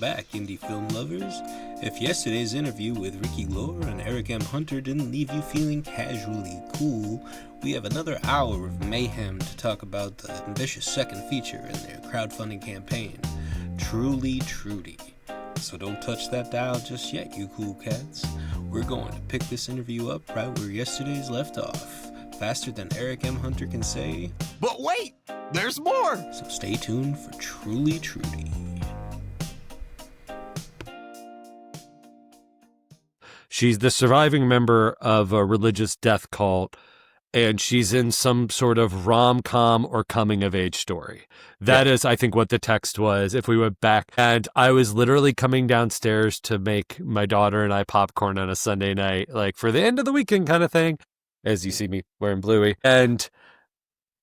back, indie film lovers. If yesterday's interview with Ricky Glore and Eric M. Hunter didn't leave you feeling casually cool, we have another hour of mayhem to talk about the ambitious second feature in their crowdfunding campaign, Trudy. So don't touch that dial just yet, you cool cats. We're going to pick this interview up right where yesterday's left off, faster than Eric M. Hunter can say, "But wait, there's more!" So stay tuned for Trudy. She's the surviving member of a religious death cult, and she's in some sort of rom-com or coming-of-age story. That is, I think, what the text was, if we went back. And I was literally coming downstairs to make my daughter and I popcorn on a Sunday night, like for the end of the weekend kind of thing, as you see me wearing Bluey. And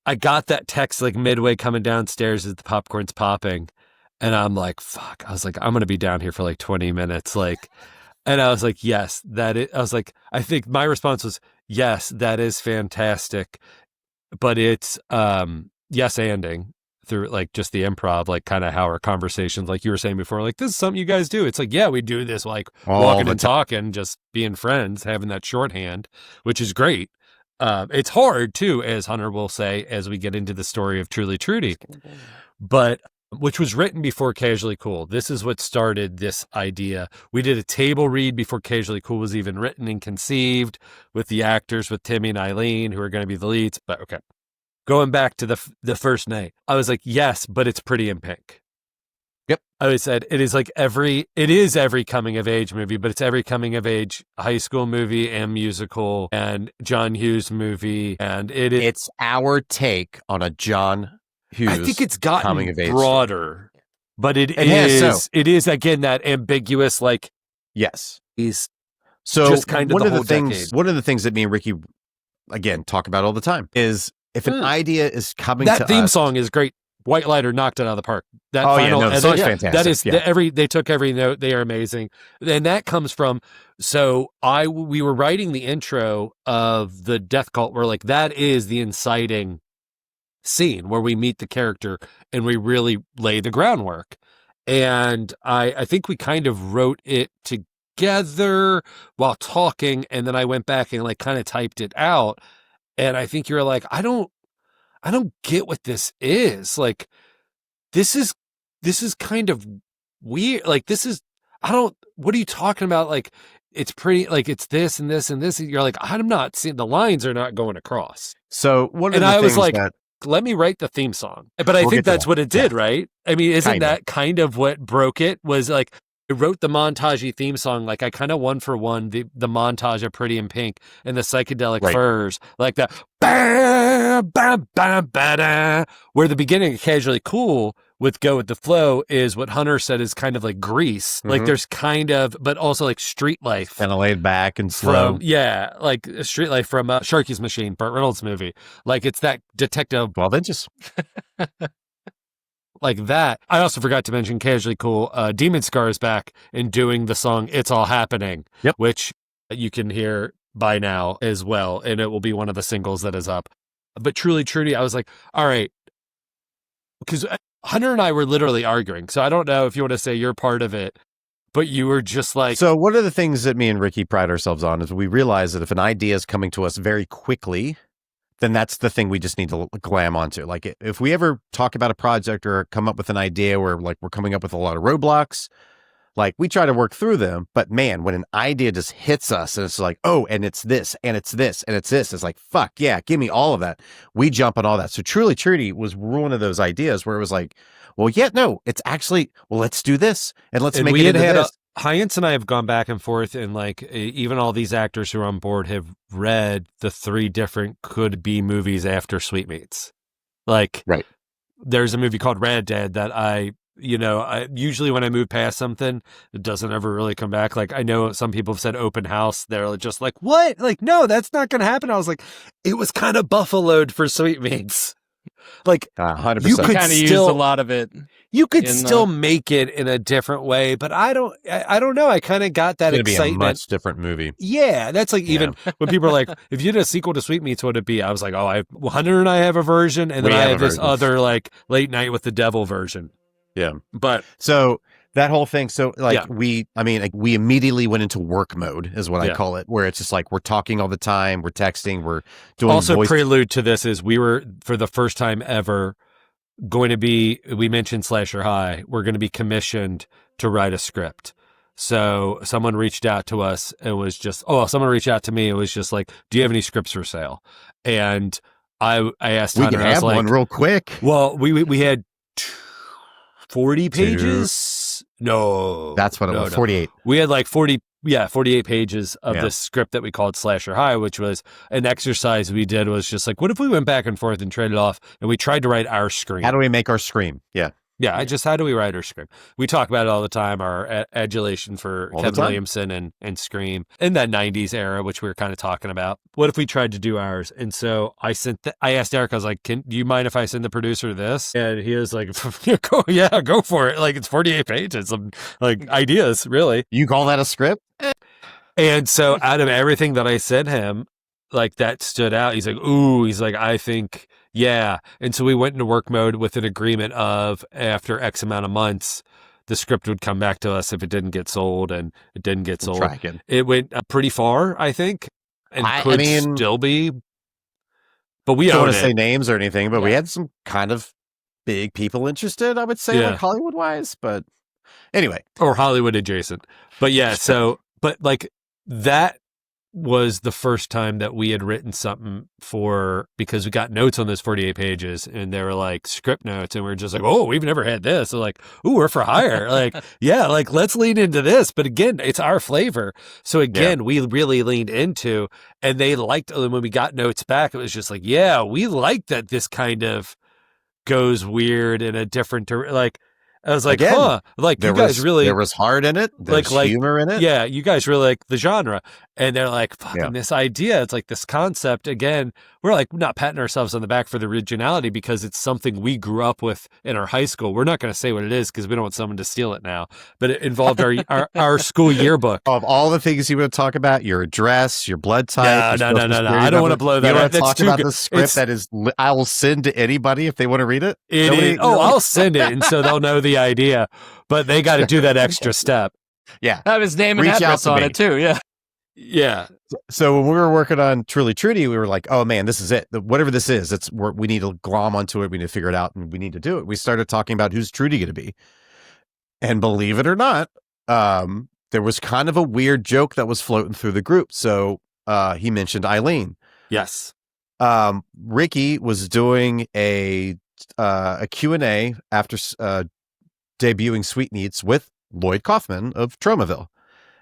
I got that text like midway coming downstairs as the popcorn's popping. And I'm like, fuck. I was like, I'm going to be down here for like 20 minutes. And I was like, yes, I think my response was, yes, that is fantastic. But it's, yes-anding through like just the improv, like kind of how our conversations, like you were saying before, like this is something you guys do. It's like, yeah, we do this, like walking and talking, just being friends, having that shorthand, which is great. It's hard too, as Hunter will say, as we get into the story of Trudy, but which was written before Casually Cool. This is what started this idea. We did a table read before Casually Cool was even written and conceived with the actors, with Timmy and Eileen, who are going to be the leads. But okay, going back to the first night, I was like, yes, but it's Pretty in Pink. Yep. I always said it is every coming of age movie, but it's every coming of age high school movie and musical and John Hughes movie. And it's our take on a John Hughes. I think it's gotten coming of age broader, but it is again that ambiguous, like, yes, he's so just kind of one the of the whole things. decade. One of the things that me and Ricky again talk about all the time is if an idea is coming to us. That theme song is great. White Lighter knocked it out of the park. That the song's fantastic. That is they took every note. They are amazing, and that comes from. So we were writing the intro of the death cult, where like that is the inciting scene where we meet the character and we really lay the groundwork. And I think we kind of wrote it together while talking, and then I went back and like kind of typed it out. And I think you're like, I don't get what this is. Like, this is kind of weird. Like, what are you talking about? Like, it's pretty, like, it's this and this and this. And you're like, I'm not seeing, the lines are not going across. So one of and the I things was like, that, let me write the theme song. But I think that's what it did, right? I mean, isn't that kind of what broke it? Was like, I wrote the montage-y theme song, like I kind of one for one, the montage of Pretty in Pink and the psychedelic furs, like that, bah, bah, bah, bah, da, where the beginning of Casually Cool with Go With The Flow is what Hunter said is kind of like Grease. Like there's kind of, but also like Street Life. Kind of laid back and slow. Like Street Life from Sharky's Machine, Burt Reynolds movie. Like it's that detective. Well, then just... like that. I also forgot to mention Casually Cool. Demon Scar is back and doing the song It's All Happening, which you can hear by now as well. And it will be one of the singles that is up. But Trudy, I was like, all right. Because Hunter and I were literally arguing. So I don't know if you want to say you're part of it, but you were just like. So one of the things that me and Ricky pride ourselves on is we realize that if an idea is coming to us very quickly, then that's the thing we just need to glam onto. Like if we ever talk about a project or come up with an idea where like we're coming up with a lot of roadblocks, like we try to work through them. But man, when an idea just hits us and it's like, oh, and it's this, and it's this, and it's this, it's like, fuck yeah, give me all of that. We jump on all that. So Trudy was one of those ideas where it was like, well, yeah, no, it's actually, well, let's do this and let's make it into this. Hyance and I have gone back and forth, and like even all these actors who are on board have read the 3 different could-be movies after Sweetmeats. Like, there's a movie called Red Dead that I usually when I move past something, it doesn't ever really come back. Like, I know some people have said Open House. They're just like, what? Like, no, that's not going to happen. I was like, it was kind of buffaloed for Sweetmeats. Like, 100%. You could kind of used a lot of it. You could still make it in a different way, but I don't know. I kind of got that excitement. Be a much different movie. Yeah, that's like even when people are like, if you did a sequel to Sweetmeats, what would it be? I was like, Hunter and I have a version, and then I have this other like Late Night with the Devil version. Yeah. But so That whole thing. So Yeah. we immediately went into work mode is what I Yeah. call it, where it's just like, we're talking all the time. We're texting. We're doing Also, voice. prelude to this is we were, for the first time ever, going to be, we mentioned Slasher High, we're going to be commissioned to write a script. So someone reached out to us. It was just, someone reached out to me. It was just like, do you have any scripts for sale? And I asked We Hunter, can I was have like, one real quick. well, we had 40 pages. No, That's what it was. 48. We had like 48 pages of this script that we called Slasher High, which was an exercise we did. Was just like, what if we went back and forth and traded off, and we tried to write our scream? How do we make our scream? Yeah. Yeah, how do we write our script? We talk about it all the time, our adulation for All the Kevin time. Williamson and Scream in that 90s era, which we were kind of talking about. What if we tried to do ours? And so I asked Eric, I was like, do you mind if I send the producer this? And he was like, go for it. Like, it's 48 pages of like ideas, really. You call that a script? And so out of everything that I sent him, like, that stood out. He's like, ooh, I think, yeah. And so we went into work mode with an agreement of, after X amount of months, the script would come back to us if it didn't get sold, and it didn't get sold. It went pretty far, I think, and could still be. But we don't want to say names or anything, but we had some kind of big people interested, I would say, like Hollywood-wise. But anyway. Or Hollywood adjacent. But yeah, so, but like, that was the first time that we had written something because we got notes on those 48 pages, and they were like script notes, and we were just like, oh, we've never had this. So like, ooh, we're for hire. Like, yeah, like, let's lean into this. But again, it's our flavor. So again, we really leaned into, and they liked, when we got notes back, it was just like, yeah, we like that this kind of goes weird in a different, like, I was like, again, like, you guys really, there was heart in it. There's like humor in it. Yeah, you guys really like the genre. And they're like, fucking this idea. It's like this concept. Again, we're like not patting ourselves on the back for the originality, because it's something we grew up with in our high school. We're not going to say what it is because we don't want someone to steal it now. But it involved our school yearbook. Of all the things you would talk about, your address, your blood type. No. I don't want to blow that up. You want to talk about the script that is, I will send to anybody if they want to read it? I'll send it, and so they'll know the idea. But they got to do that extra step. Yeah. Have his name and address on it too. Yeah. Yeah. So when we were working on Trudy, we were like, oh man, this is it. Whatever this is, we need to glom onto it. We need to figure it out, and we need to do it. We started talking about who's Trudy going to be. And believe it or not, there was kind of a weird joke that was floating through the group. So he mentioned Eileen. Yes. Ricky was doing a Q&A after debuting Sweetmeats with Lloyd Kaufman of Tromaville.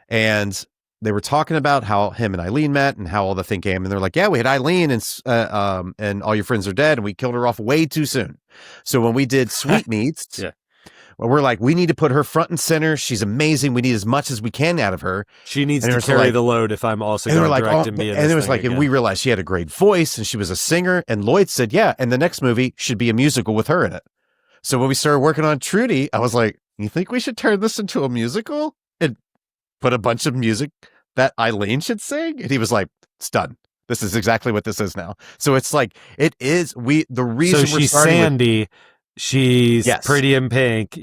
And they were talking about how him and Eileen met and how all the thing came. And they're like, yeah, we had Eileen and All Your Friends Are Dead, and we killed her off way too soon. So when we did Sweetmeats, well, we're like, we need to put her front and center. She's amazing. We need as much as we can out of her. She needs to carry the load if I'm also going to direct and be in this. And it was like, and we realized she had a great voice and she was a singer. And Lloyd said, yeah, and the next movie should be a musical with her in it. So when we started working on Trudy, I was like, you think we should turn this into a musical and put a bunch of music that Eileen should sing? And he was like, it's done. This is exactly what this is now. So it's like, it is, the reason so she's Sandy. She's pretty in pink,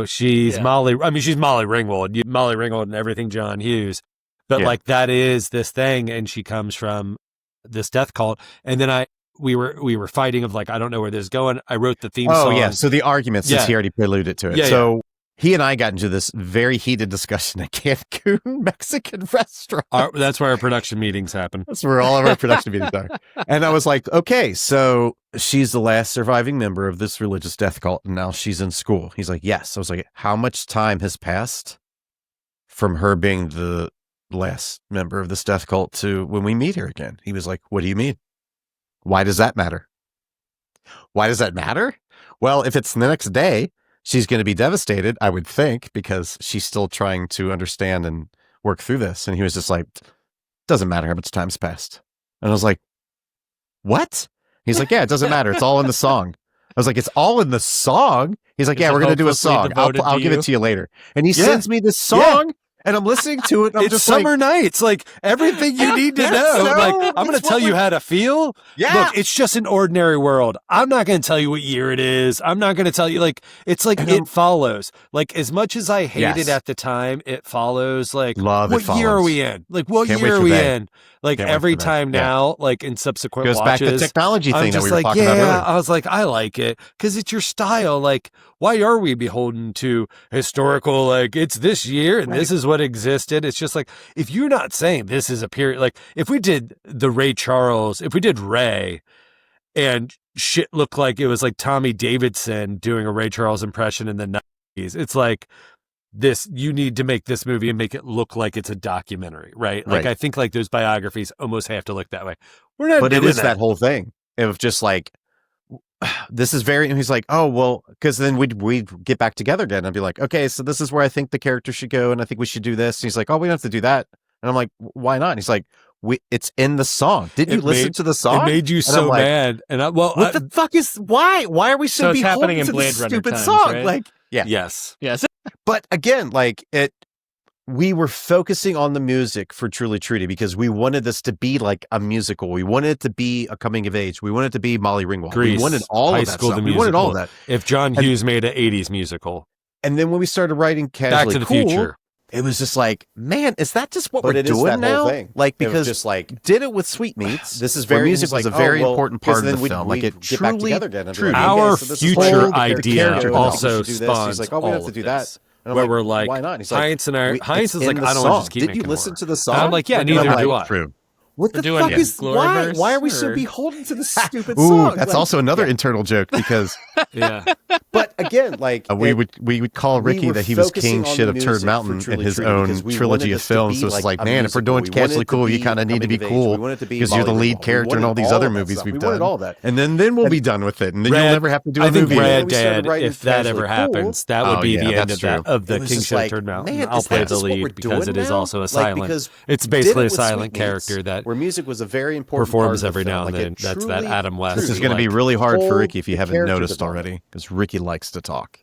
she's Molly. I mean, she's Molly Ringwald. Molly Ringwald and everything John Hughes. But like, that is this thing. And she comes from this death cult. And then we were fighting of like, I don't know where this is going. I wrote the theme song. Oh yeah. So the argument, since he already preluded to it. So he and I got into this very heated discussion at Cancun Mexican restaurant. That's where our production meetings happen. That's where all of our production meetings are. And I was like, okay, so she's the last surviving member of this religious death cult, and now she's in school. He's like, yes. I was like, how much time has passed from her being the last member of this death cult to when we meet her again? He was like, what do you mean? Why does that matter? Why does that matter? Well, if it's the next day, she's going to be devastated, I would think, because she's still trying to understand and work through this. And he was just like, doesn't matter how much time's passed. And I was like, what? He's like, yeah, it doesn't matter. It's all in the song. I was like, it's all in the song? He's like, yeah, we're going to do a song. I'll give it to you later. And he sends me this song. And I'm listening to it. And I'm it's just summer like, nights. Like everything you need to know. So, Like I'm going to tell you how to feel. Yeah. Look, it's just an ordinary world. I'm not going to tell you what year it is. I'm not going to tell you it's like It Follows. Like as much as I hated at the time, It Follows. Like Love what It Follows. year are we in? Like what Can't year wait are for we May. in? Like Can't wait every for May. time Yeah. now, like in subsequent Goes back watches, to the technology I'm thing that just we were like, talking about yeah. earlier. I was like, I like it because it's your style. Like, why are we beholden to historical? Like, it's this year and this is what existed. It's just like, if you're not saying this is a period, like if we did the Ray Charles, if we did Ray and shit looked like it was like Tommy Davidson doing a Ray Charles impression in the 90s, it's like, you need to make this movie and make it look like it's a documentary, right? Like, I think like those biographies almost have to look that way. We're not But doing it is that whole thing. It was just like, this is very, and he's like, oh, well, because then we'd get back together again. I'd be like, okay, so this is where I think the character should go. And I think we should do this. And he's like, oh, we don't have to do that. And I'm like, why not? And he's like, it's in the song. Did you listen to the song? It made you so mad. And what the fuck is, why are we so it's happening in to Blade this Runner stupid times, song? right? Like, yeah. Yes. But again, like we were focusing on the music for Trudy because we wanted this to be like a musical. We wanted it to be a coming of age. We wanted it to be Molly Ringwald. Grease, we wanted all High of that School, stuff. the We wanted all of musical. that. If John Hughes made an 80s musical. And then when we started writing Casually Back to the Cool, Future. it was just like, man, is that just what But we're it is doing that now? whole thing. Like, It was because just like, did it with Sweetmeats. this is where very music was a very important part of the film. Like it get back truly, together again. And be truly. like, Our okay, so this is future what the idea character also should do this. spawns He's like, oh, we don't have all to do of that. this. And I'm Where like, we're like, why not? And he's like, Heinz is like, I don't want to just keep Did you making listen more. to the song? And I'm like, yeah, And neither I'm do like, I. True. What We're the doing fuck it. is why? Gloriverse, Why are we so or- beholden to this stupid Ooh, song? that's Like, also another internal joke because Yeah. But again, like we would call we Ricky were that he was focusing king on shit the of Turd music Mountain for in his Trudy own because we trilogy wanted of this to films. be So it's like like, a man, if we're musical. doing We Casually wanted it to Cool, you be kind of need to be coming of age. cool We wanted it to be because you're the Molly lead Ringwald. character in We all these wanted other all that movies stuff. we've We done. wanted all that. And then we'll be done with it, and then you'll never have to do a I think movie. Rad we started Dad, writing if that Casually ever Cool. happens, that would Oh, be yeah, the end that's of the It was King just Show like, Turd Mountain. man, I'll is play that the just what we're lead because doing it is now? also a Like, silent. because It's we did basically it a with silent Sweetmeats, character that where music was a very important performs part of the every now film. and Like, then. it That's that truly- Adam West. This is truly, going to be like, really hard for told Ricky if you the haven't character noticed development. already, because Ricky likes to talk.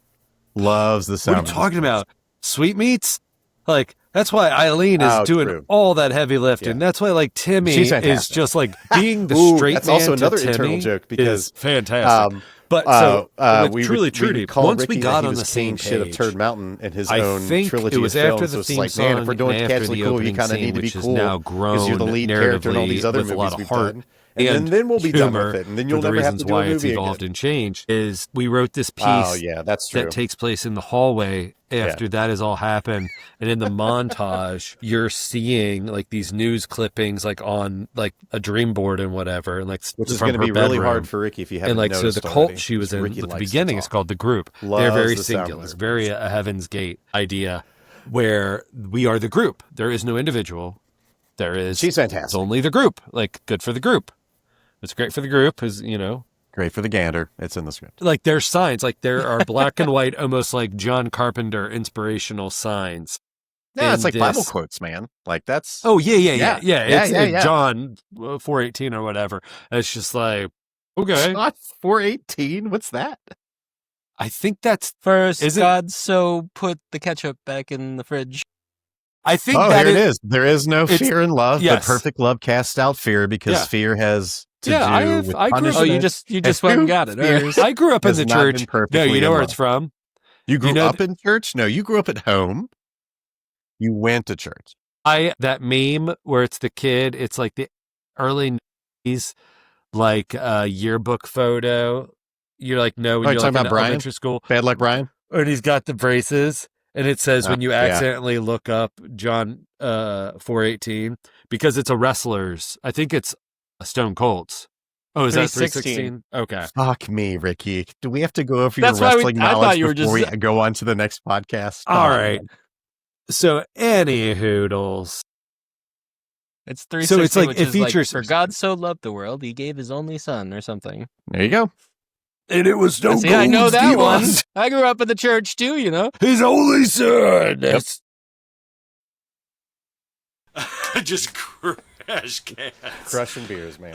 Loves the What sound. are you talking about? Sweetmeats? Like, that's why Eileen is doing true. all that heavy lifting. Yeah. That's why, like, Timmy She's is fantastic. just like being the Ooh, straight that's man also to another Timmy internal joke because, is fantastic. But so with we Truly would Trudy, call once Ricky we that got he on was the same king shit of page, Turd Mountain in his I own think trilogy it was of after films. the So it's theme like, song man, if we're doing and after Casually the Cool, you opening kind of scene, need to be which is cool now because you're the grown lead character in all these other with a lot movies of we've heart done. And then we'll be done humor with it, and then you'll for the never have reasons to do a why it's movie evolved again. and changed. Is we wrote this piece Oh yeah, that's true. that takes place in the hallway after that has all happened, and in the montage you're seeing like these news clippings like on like a dream board and whatever, and like Which is from going to her be really bedroom. hard for Ricky if you haven't And like so noticed the already, cult she was because in Ricky at the likes to beginning is talk. called The Group. They're Loves very the singular. It's sound very a Heaven's Gate idea where we are the group. There is no individual. There is She's fantastic. It's only the group. Like good for the group. It's great for the group, is Great for the gander. It's in the script. like there's signs, like there are black and white, almost like John Carpenter inspirational signs. Yeah, it's in like Bible this. quotes, man. Like that's Oh yeah. Yeah. Yeah, It's yeah. John 4:18 or whatever. It's just like okay. not 418. What's that? I think that's. First, Is it- God so put the ketchup back in the fridge. I think Oh, that there it is. There is no it's- fear in love, yes. but perfect love casts out fear because Yeah. fear has to Yeah, I do have- with I grew up- punishment. Oh, you just went and got it. All right. I grew up in has the not church. been perfectly No, you know in where love. it's from. You grew know up in church? No, you grew up at home. You went to church. That meme where it's the kid. It's like the early 90s, like yearbook photo. You're like, no, when Oh, you're you're like talking in about Brian? elementary school. Bad luck, Brian. And he's got the braces, and it says when you yeah. accidentally look up John 4:18 because it's a wrestler's. I think it's a Stone Cold's. Oh, is that 316? Okay. Fuck me, Ricky. Do we have to go over That's your why wrestling I thought knowledge you were before just- we go on to the next podcast? All Oh, right. So any hoodles. It's 360, So it's like- which it is features- like, for God so loved the world, he gave his only son or something. There you go. And it was Stone See, I know that one. Cold's I grew up in the church too, you know. His only son. That's just crash cans. Crushing beers, man.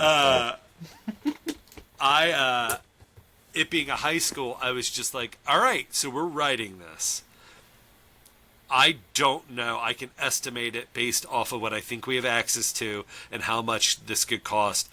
It being a high school, I was just like, all right, so we're writing this. I don't know. I can estimate it based off of what I think we have access to and how much this could cost.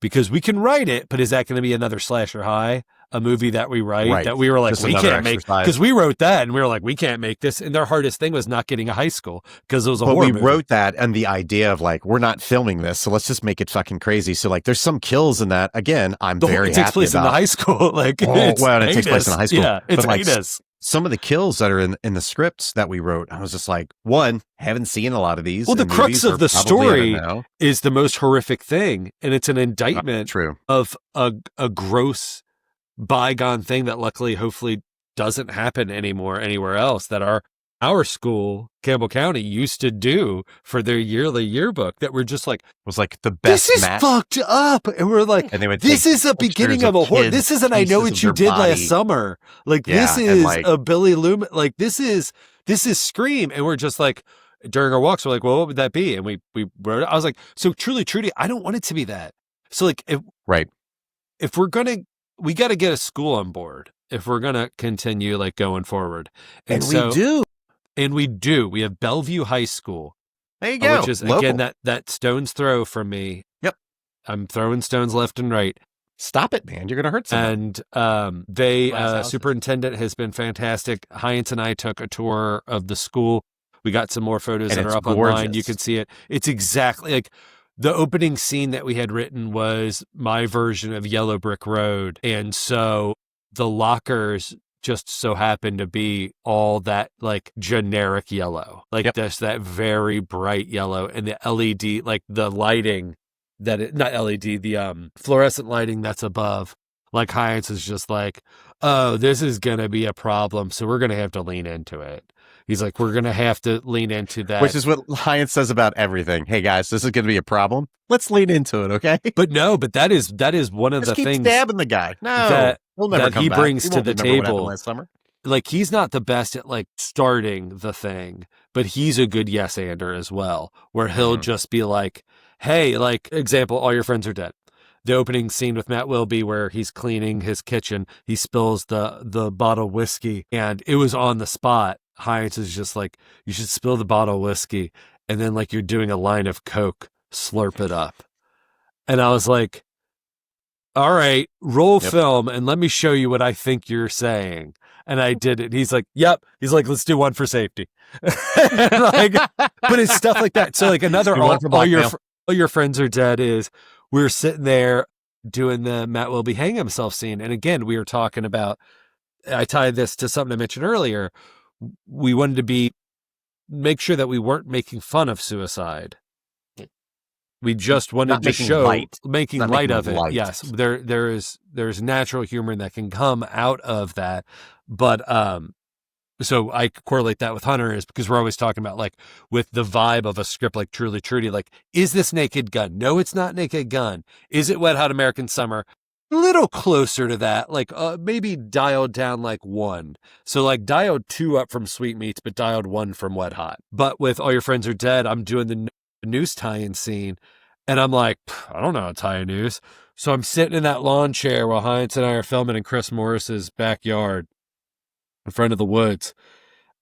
Because we can write it, but is that going to be another slasher high? A movie that we write that we were like, we can't make, because we wrote that and we were like, we can't make this. And their hardest thing was not getting a high school because it was a horror movie. We wrote that and the idea of like, we're not filming this, so let's just make it fucking crazy. So like, there's some kills in that. Again, I'm very happy about. It takes place in the high school. Like, it takes place in the high school. Yeah, it's heinous. Some of the kills that are in the scripts that we wrote, I was just like, one, haven't seen a lot of these. Well, the crux of the story is the most horrific thing, and it's an indictment of a gross bygone thing that luckily, hopefully, doesn't happen anymore anywhere else. That our school, Campbell County, used to do for their yearly yearbook. That we're just like, was like the best. This is fucked up, and we're like, and this is a beginning of a horror. This isn't I Know What You Did Last Summer. Like this is a Billy Loomis. Like this is Scream, and we're just like during our walks, we're like, well, what would that be? And we wrote it. I was like, so Trudy, I don't want it to be that. So like, if we're gonna. We got to get a school on board if we're going to continue like going forward. And we do. And we do. We have Bellevue High School. There you go. Which is, local. Again, that stone's throw from me. Yep. I'm throwing stones left and right. Stop it, man. You're going to hurt someone. And superintendent has been fantastic. Heinz and I took a tour of the school. We got some more photos that are up online. You can see it. It's exactly like... The opening scene that we had written was my version of Yellow Brick Road. And so the lockers just so happened to be all that like generic yellow, like just that very bright yellow, and the LED, like the lighting not LED, the fluorescent lighting that's above, like Heinz is just like, oh, this is going to be a problem. So we're going to have to lean into it. He's like, we're going to have to lean into that. Which is what Heinz says about everything. Hey, guys, this is going to be a problem. Let's lean into it, okay? But that is one of the things. Keep stabbing the guy. No, that, he'll never come he back. brings to the table. Last summer. Like, he's not the best at, like, starting the thing, but he's a good yes-ander as well, where he'll just be like, hey, like, example, All Your Friends Are Dead. The opening scene with Matt Wilby where he's cleaning his kitchen, he spills the bottle of whiskey, and it was on the spot. Heinz is just like, you should spill the bottle of whiskey, and then like you're doing a line of Coke, slurp it up. And I was like, all right, roll film, and let me show you what I think you're saying. And I did it. He's like, yep. He's like, let's do one for safety. Like, but it's stuff like that. So like another all your friends are dead is we're sitting there doing the Matt Wilby hang himself scene. And again, we were talking about, I tied this to something I mentioned earlier. We wanted to make sure that we weren't making fun of suicide. We just wanted to show making light of it. Yes, there's natural humor that can come out of that. But so I correlate that with Hunter is because we're always talking about like with the vibe of a script like Trudy, like, is this Naked Gun? No, it's not Naked Gun. Is it Wet Hot American Summer? A little closer to that, like maybe dialed down like 1. So like dialed 2 up from Sweetmeats, but dialed 1 from Wet Hot. But with All Your Friends Are Dead, I'm doing the noose tie-in scene, and I'm like, I don't know how to tie a noose. So I'm sitting in that lawn chair while Heinz and I are filming in Chris Morris's backyard in front of the woods,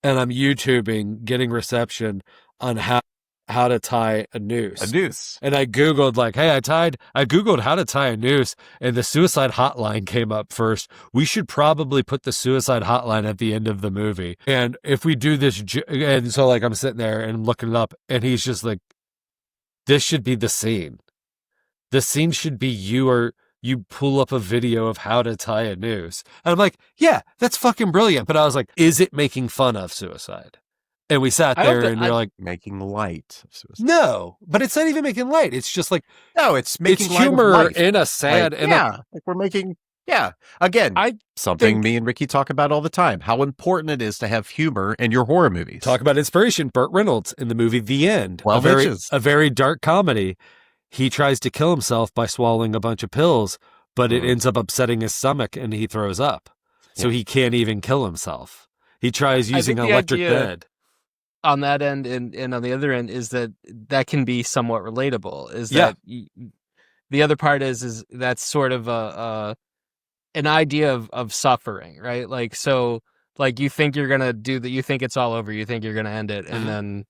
and I'm YouTubing, getting reception on how to tie a noose. And I Googled like, hey, I Googled how to tie a noose, and the suicide hotline came up first. We should probably put the suicide hotline at the end of the movie. And if we do this, and so like I'm sitting there and looking it up, and he's just like, this should be the scene. The scene should be you pull up a video of how to tie a noose. And I'm like, yeah, that's fucking brilliant. But I was like, is it making fun of suicide? And we sat there and we're like, making light of suicide. No, but it's not even making light. It's just like, no, it's making it's humor in a sad, like we're making, again, something me and Ricky talk about all the time, how important it is to have humor in your horror movies. Talk about inspiration. Burt Reynolds in the movie The End, a very dark comedy. He tries to kill himself by swallowing a bunch of pills, but it ends up upsetting his stomach and he throws up. So he can't even kill himself. He tries using an electric bed. On that end and on the other end is that can be somewhat relatable. The other part is that's sort of an idea of suffering, right? Like, so Like you think you're gonna do that, you think it's all over, you think you're gonna end it, and then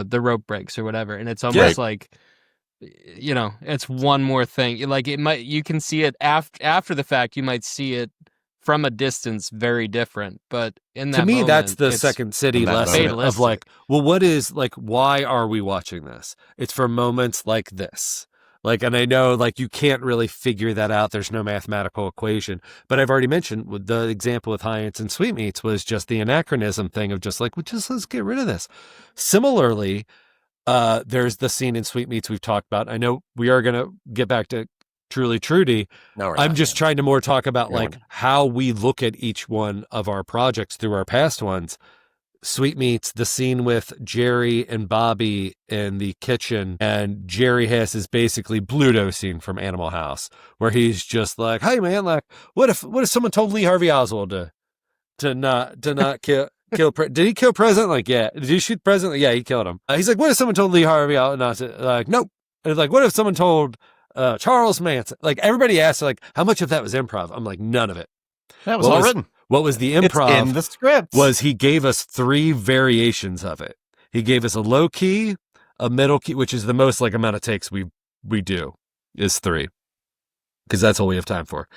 the rope breaks or whatever, and it's almost like it's one more thing. Like you can see it after the fact. You might see it from a distance very different, but in that to me, moment, that's the it's Second City lesson of fatalistic. what is why are we watching this? It's for moments like this. And I know, you can't really figure that out. There's no mathematical equation. But I've already mentioned with the example with Heinz and Sweetmeats was just the anachronism thing of just let's get rid of this. Similarly, there's the scene in Sweetmeats we've talked about. I know we are going to get back to Trudy. No, I'm just trying to more talk about how we look at each one of our projects through our past ones. Sweetmeats, the scene with Jerry and Bobby in the kitchen, and Jerry has his basically Bluto scene from Animal House, where he's just like, "Hey man, what if someone told Lee Harvey Oswald to not kill did he kill President? Yeah. Did he shoot President? Yeah, he killed him. He's like, what if someone told Lee Harvey Oswald? Nope. And it's like, what if someone told Charles Manson? Everybody asks, how much of that was improv? I'm like, none of it. That was all written. What was the improv? It's in the script. Was he gave us 3 variations of it. He gave us a low key, a middle key, which is the most amount of takes we do is 3, because that's all we have time for.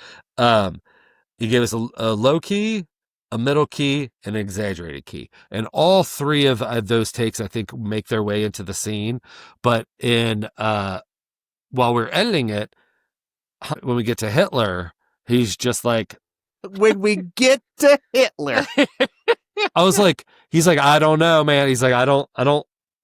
He gave us a low key, a middle key, and an exaggerated key, and all 3 of those takes I think make their way into the scene. But while we're editing it, when we get to Hitler, he's just like. When we get to Hitler, I was like, he's like, I don't know, man. He's like, I don't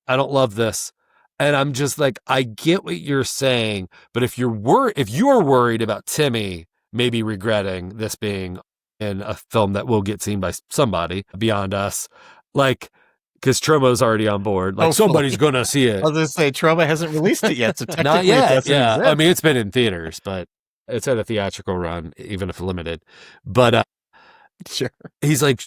love this. And I'm just like, I get what you're saying, but if you're worried about Timmy maybe regretting this being in a film that will get seen by somebody beyond us, because Tromo's already on board, somebody's gonna see it. I was gonna say Troma hasn't released it yet, so technically not yet. It doesn't exist. I mean, it's been in theaters, but it's at a theatrical run, even if limited. But sure. He's like,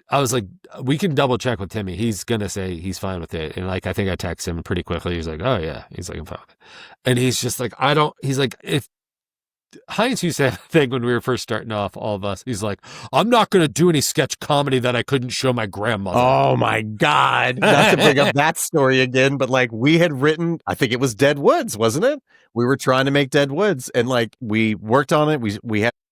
I was like, we can double check with Timmy. He's gonna say he's fine with it. And I think I text him pretty quickly. He's like, oh yeah. He's like, I'm fine with it. And he's just like, he's like, if Heinz used to have a thing when we were first starting off, all of us, he's like, I'm not gonna do any sketch comedy that I couldn't show my grandmother. Oh my God. Not to bring up that story again, but we had written, I think it was Dead Woods, wasn't it? We were trying to make Dead Woods, and we worked on it. We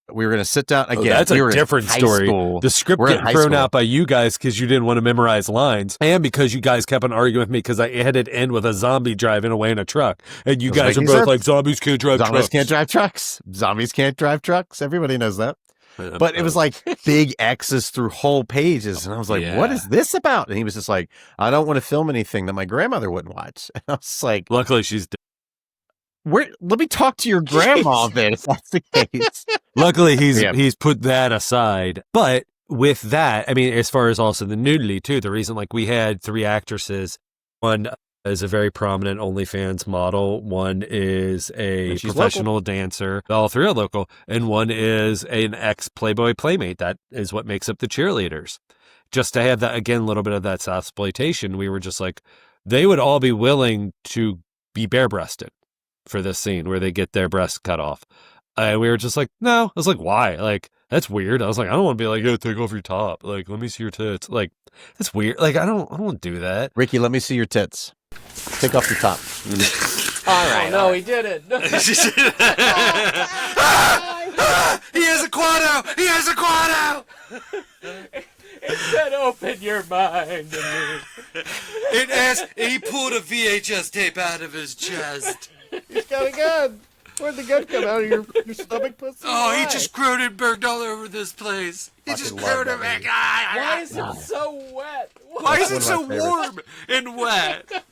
were going to sit down again. That's a different story. School. The script getting thrown out by you guys because you didn't want to memorize lines, and because you guys kept on arguing with me because I had it end with a zombie driving away in a truck, and you guys are both like, zombies can't drive trucks. Zombies can't drive trucks. Zombies can't drive trucks. Everybody knows that. But it was big X's through whole pages. And I was like, what is this about? And he was just like, I don't want to film anything that my grandmother wouldn't watch. And I was like, luckily she's dead. Let me talk to your grandma then, if that's the case. Luckily he's put that aside. But with that, I mean, as far as also the nudity too, the reason we had 3 actresses, one is a very prominent OnlyFans model, one is a professional dancer, all 3 are local, and one is an ex-Playboy Playmate. That is what makes up the cheerleaders. Just to have that, again, a little bit of that Southsploitation, we were just like, they would all be willing to be bare-breasted for this scene where they get their breasts cut off. And we were just like, no. I was like, why? That's weird. I was like, I don't want to be like, yo, take off your top. Let me see your tits. That's weird. I don't want to do that. Ricky, let me see your tits. Take off your top. All right. Oh, no, he did it. He has a quad out. He has a quad out. It said, open your mind. He pulled a VHS tape out of his chest. He's got a gun. Where'd the gun come out of your stomach, pussy? Oh, he just Cronenberged all over this place. He just Cronenberged. Why is it so wet? Why is it so warm and wet?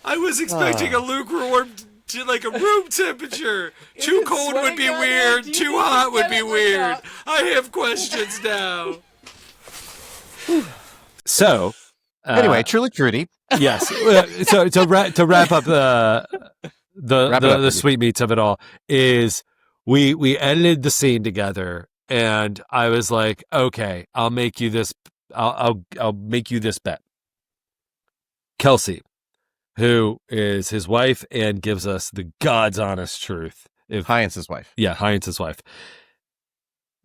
I was expecting a lukewarm to a room temperature. Too cold would be weird. Too hot would be weird. I have questions now. So, anyway, Trudy. Yes. So to wrap up the sweetmeats of it all is we edited the scene together, and I was like, okay, I'll make you this. I'll make you this bet. Kelsey, who is his wife and gives us the God's honest truth. Heinz's wife. Yeah, Heinz's wife.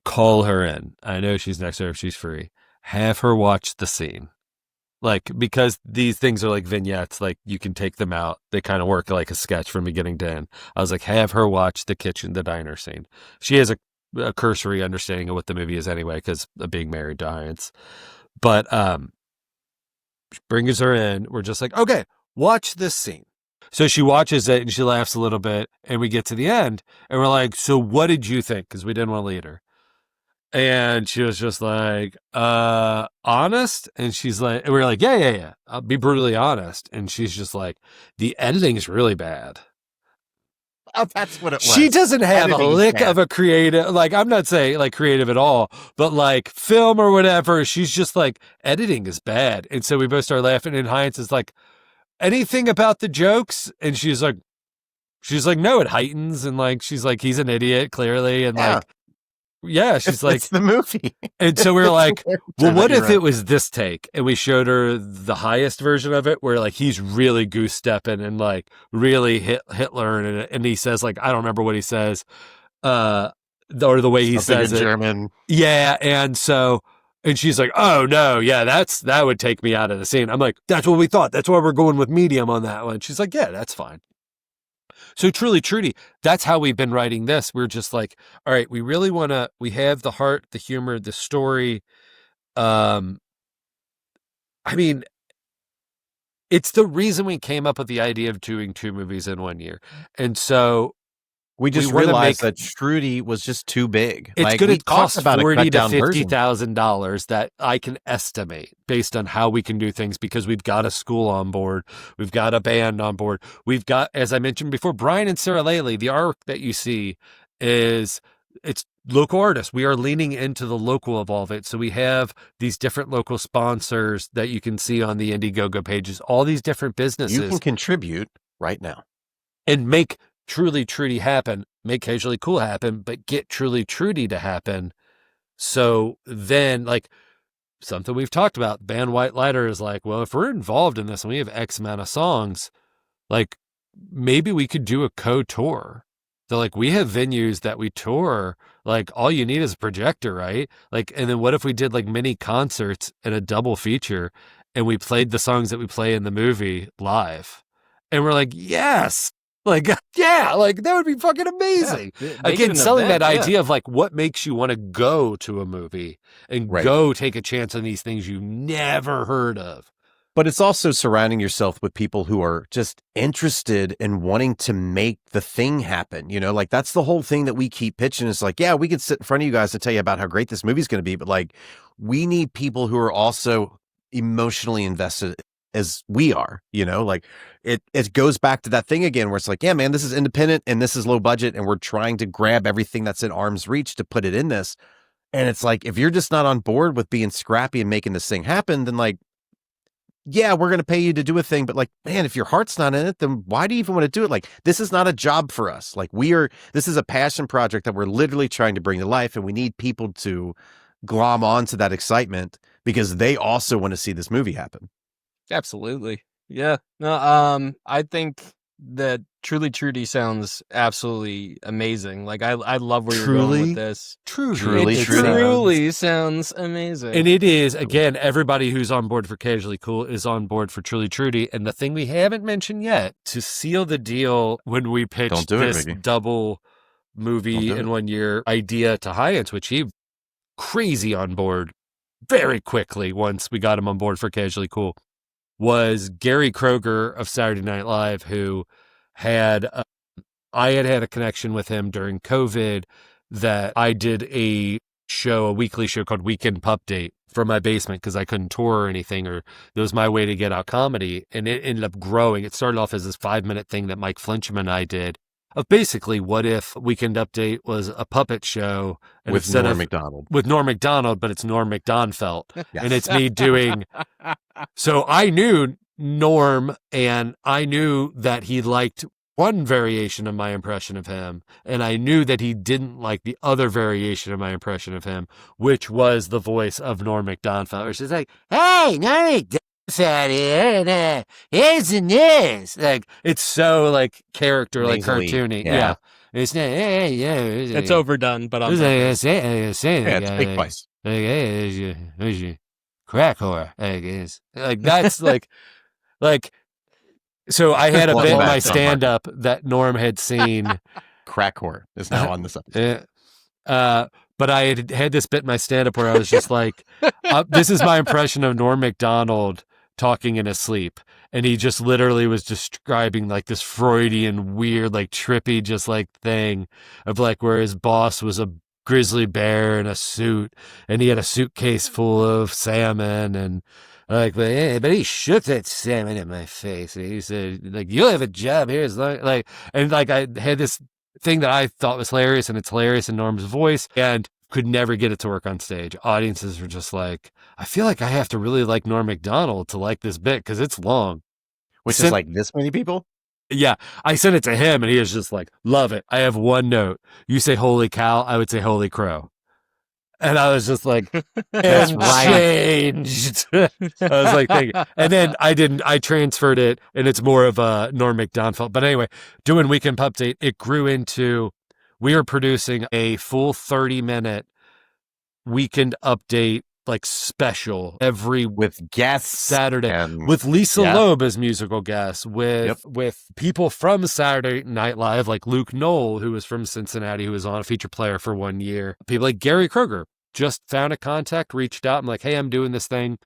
call her in. I know she's next door if she's free. Have her watch the scene. Like, because these things are like vignettes, like you can take them out. They kind of work like a sketch from beginning to end. I was like, have her watch the diner scene. She has a cursory understanding of what the movie is anyway, because of being married to Heinz. But brings her in. We're just like, okay, watch this scene. So she watches it and she laughs a little bit, and we get to the end and we're like, so what did you think? Because we didn't want to lead her. And she was just like, honest? And she's like, and we were like, yeah. I'll be brutally honest. And she's just like, the editing's really bad. Oh, that's what it was. She doesn't have Editing a lick bad. of a creative, like, I'm not saying like creative at all, but like film or whatever, she's just like, editing is bad. And so we both start laughing, and Heinz is like, anything about the jokes? And she's like, no, it heightens. And like, she's like, he's an idiot, clearly. And like, yeah, she's like, it's the movie. And so we were like, well, Turns what out if you're it was this take? And we showed her the highest version of it, where like he's really goose stepping and like really Hitler, and he says like, I don't remember what he says, or the way he Something says in it. German. Yeah, and she's like, oh no, yeah, that would take me out of the scene. I'm like, that's what we thought. That's why we're going with medium on that one. She's like, yeah, that's fine. So Trudy, that's how we've been writing this. We're just like, all right, we have the heart, the humor, the story. I mean, it's the reason we came up with the idea of doing 2 movies in 1 year. And so we just realized that Trudy was just too big. It's like, going to cost $40,000 to version. $50,000 that I can estimate based on how we can do things, because we've got a school on board, we've got a band on board, we've got, as I mentioned before, Brian and Sarah Laley. The arc that you see it's local artists. We are leaning into the local of all of it. So we have these different local sponsors that you can see on the Indiegogo pages, all these different businesses. You can contribute right now and make Trudy happen, make Casually Cool happen, but get Trudy to happen. So then, like, something we've talked about, band White Lighter is like, well, if we're involved in this and we have X amount of songs, like, maybe we could do a co-tour. So like, we have venues that we tour, like all you need is a projector, right? Like, and then what if we did like mini concerts and a double feature, and we played the songs that we play in the movie live? And we're like, yes. Like, yeah, like that would be fucking amazing. Yeah, again, selling that idea of like what makes you want to go to a movie and go take a chance on these things you never heard of. But it's also surrounding yourself with people who are just interested in wanting to make the thing happen. You know, like that's the whole thing that we keep pitching. Is like, yeah, we could sit in front of you guys to tell you about how great this movie's going to be, but like, we need people who are also emotionally invested as we are. You know, like it goes back to that thing again where it's like, yeah, man, this is independent and this is low budget, and we're trying to grab everything that's in arm's reach to put it in this. And it's like, if you're just not on board with being scrappy and making this thing happen, then like, yeah, we're going to pay you to do a thing, but like, man, if your heart's not in it, then why do you even want to do it? Like, this is not a job for us. Like, this is a passion project that we're literally trying to bring to life, and we need people to glom onto that excitement because they also want to see this movie happen. Absolutely. Yeah. No, I think that Trudy sounds absolutely amazing. Like I love where you're going with this. Truly sounds amazing. And it is, again, everybody who's on board for Casually Cool is on board for Trudy. And the thing we haven't mentioned yet, to seal the deal when we pitched this double movie in 1 year idea to Heinz, which he crazy on board very quickly once we got him on board for Casually Cool, was Gary Kroeger of Saturday Night Live, who had I had a connection with him during COVID, that I did a weekly show called Weekend Pup Date from my basement because I couldn't tour or anything, or it was my way to get out comedy. And it ended up growing. It started off as this 5-minute thing that Mike Flinchman and I did of basically, what if Weekend Update was a puppet show and with Norm Macdonald? With Norm Macdonald, but it's Norm Macdonfelt. Yes. And it's me doing. So I knew Norm, and I knew that he liked one variation of my impression of him, and I knew that he didn't like the other variation of my impression of him, which was the voice of Norm Macdonald, which is like, hey, Norm Macdonald out here, and isn't this? Like, it's so like character, like cartoony. Yeah. It's not, It's overdone, but I'm think twice. Crack whore, I guess. Like that's like. So I had a bit in my stand-up that Norm had seen. Crack whore is now on this episode. But I had this bit in my stand-up where I was just like, this is my impression of Norm Macdonald talking in his sleep. And he just literally was describing like this Freudian, weird, like trippy, just like thing of like where his boss was a grizzly bear in a suit and he had a suitcase full of salmon and like, but he shook that salmon in my face. And he said, like, you'll have a job here as long, like, and like I had this thing that I thought was hilarious, and it's hilarious in Norm's voice, and could never get it to work on stage. Audiences were just like, I feel like I have to really like Norm Macdonald to like this bit because it's long. Which is like this many people? Yeah. I sent it to him, and he was just like, love it. I have one note. You say holy cow, I would say holy crow. And I was just like, it's changed. I was like, thank you. And then I transferred it, and it's more of a Norm Macdonald. But anyway, doing Weekend Update, it grew into, we are producing a full 30-minute Weekend Update, like special every with guests Saturday with Lisa Loeb as musical guests, with people from Saturday Night Live, like Luke Knoll, who was from Cincinnati, who was on a feature player for 1 year. People like Gary Kroeger just found a contact, reached out. I'm like, hey, I'm doing this thing.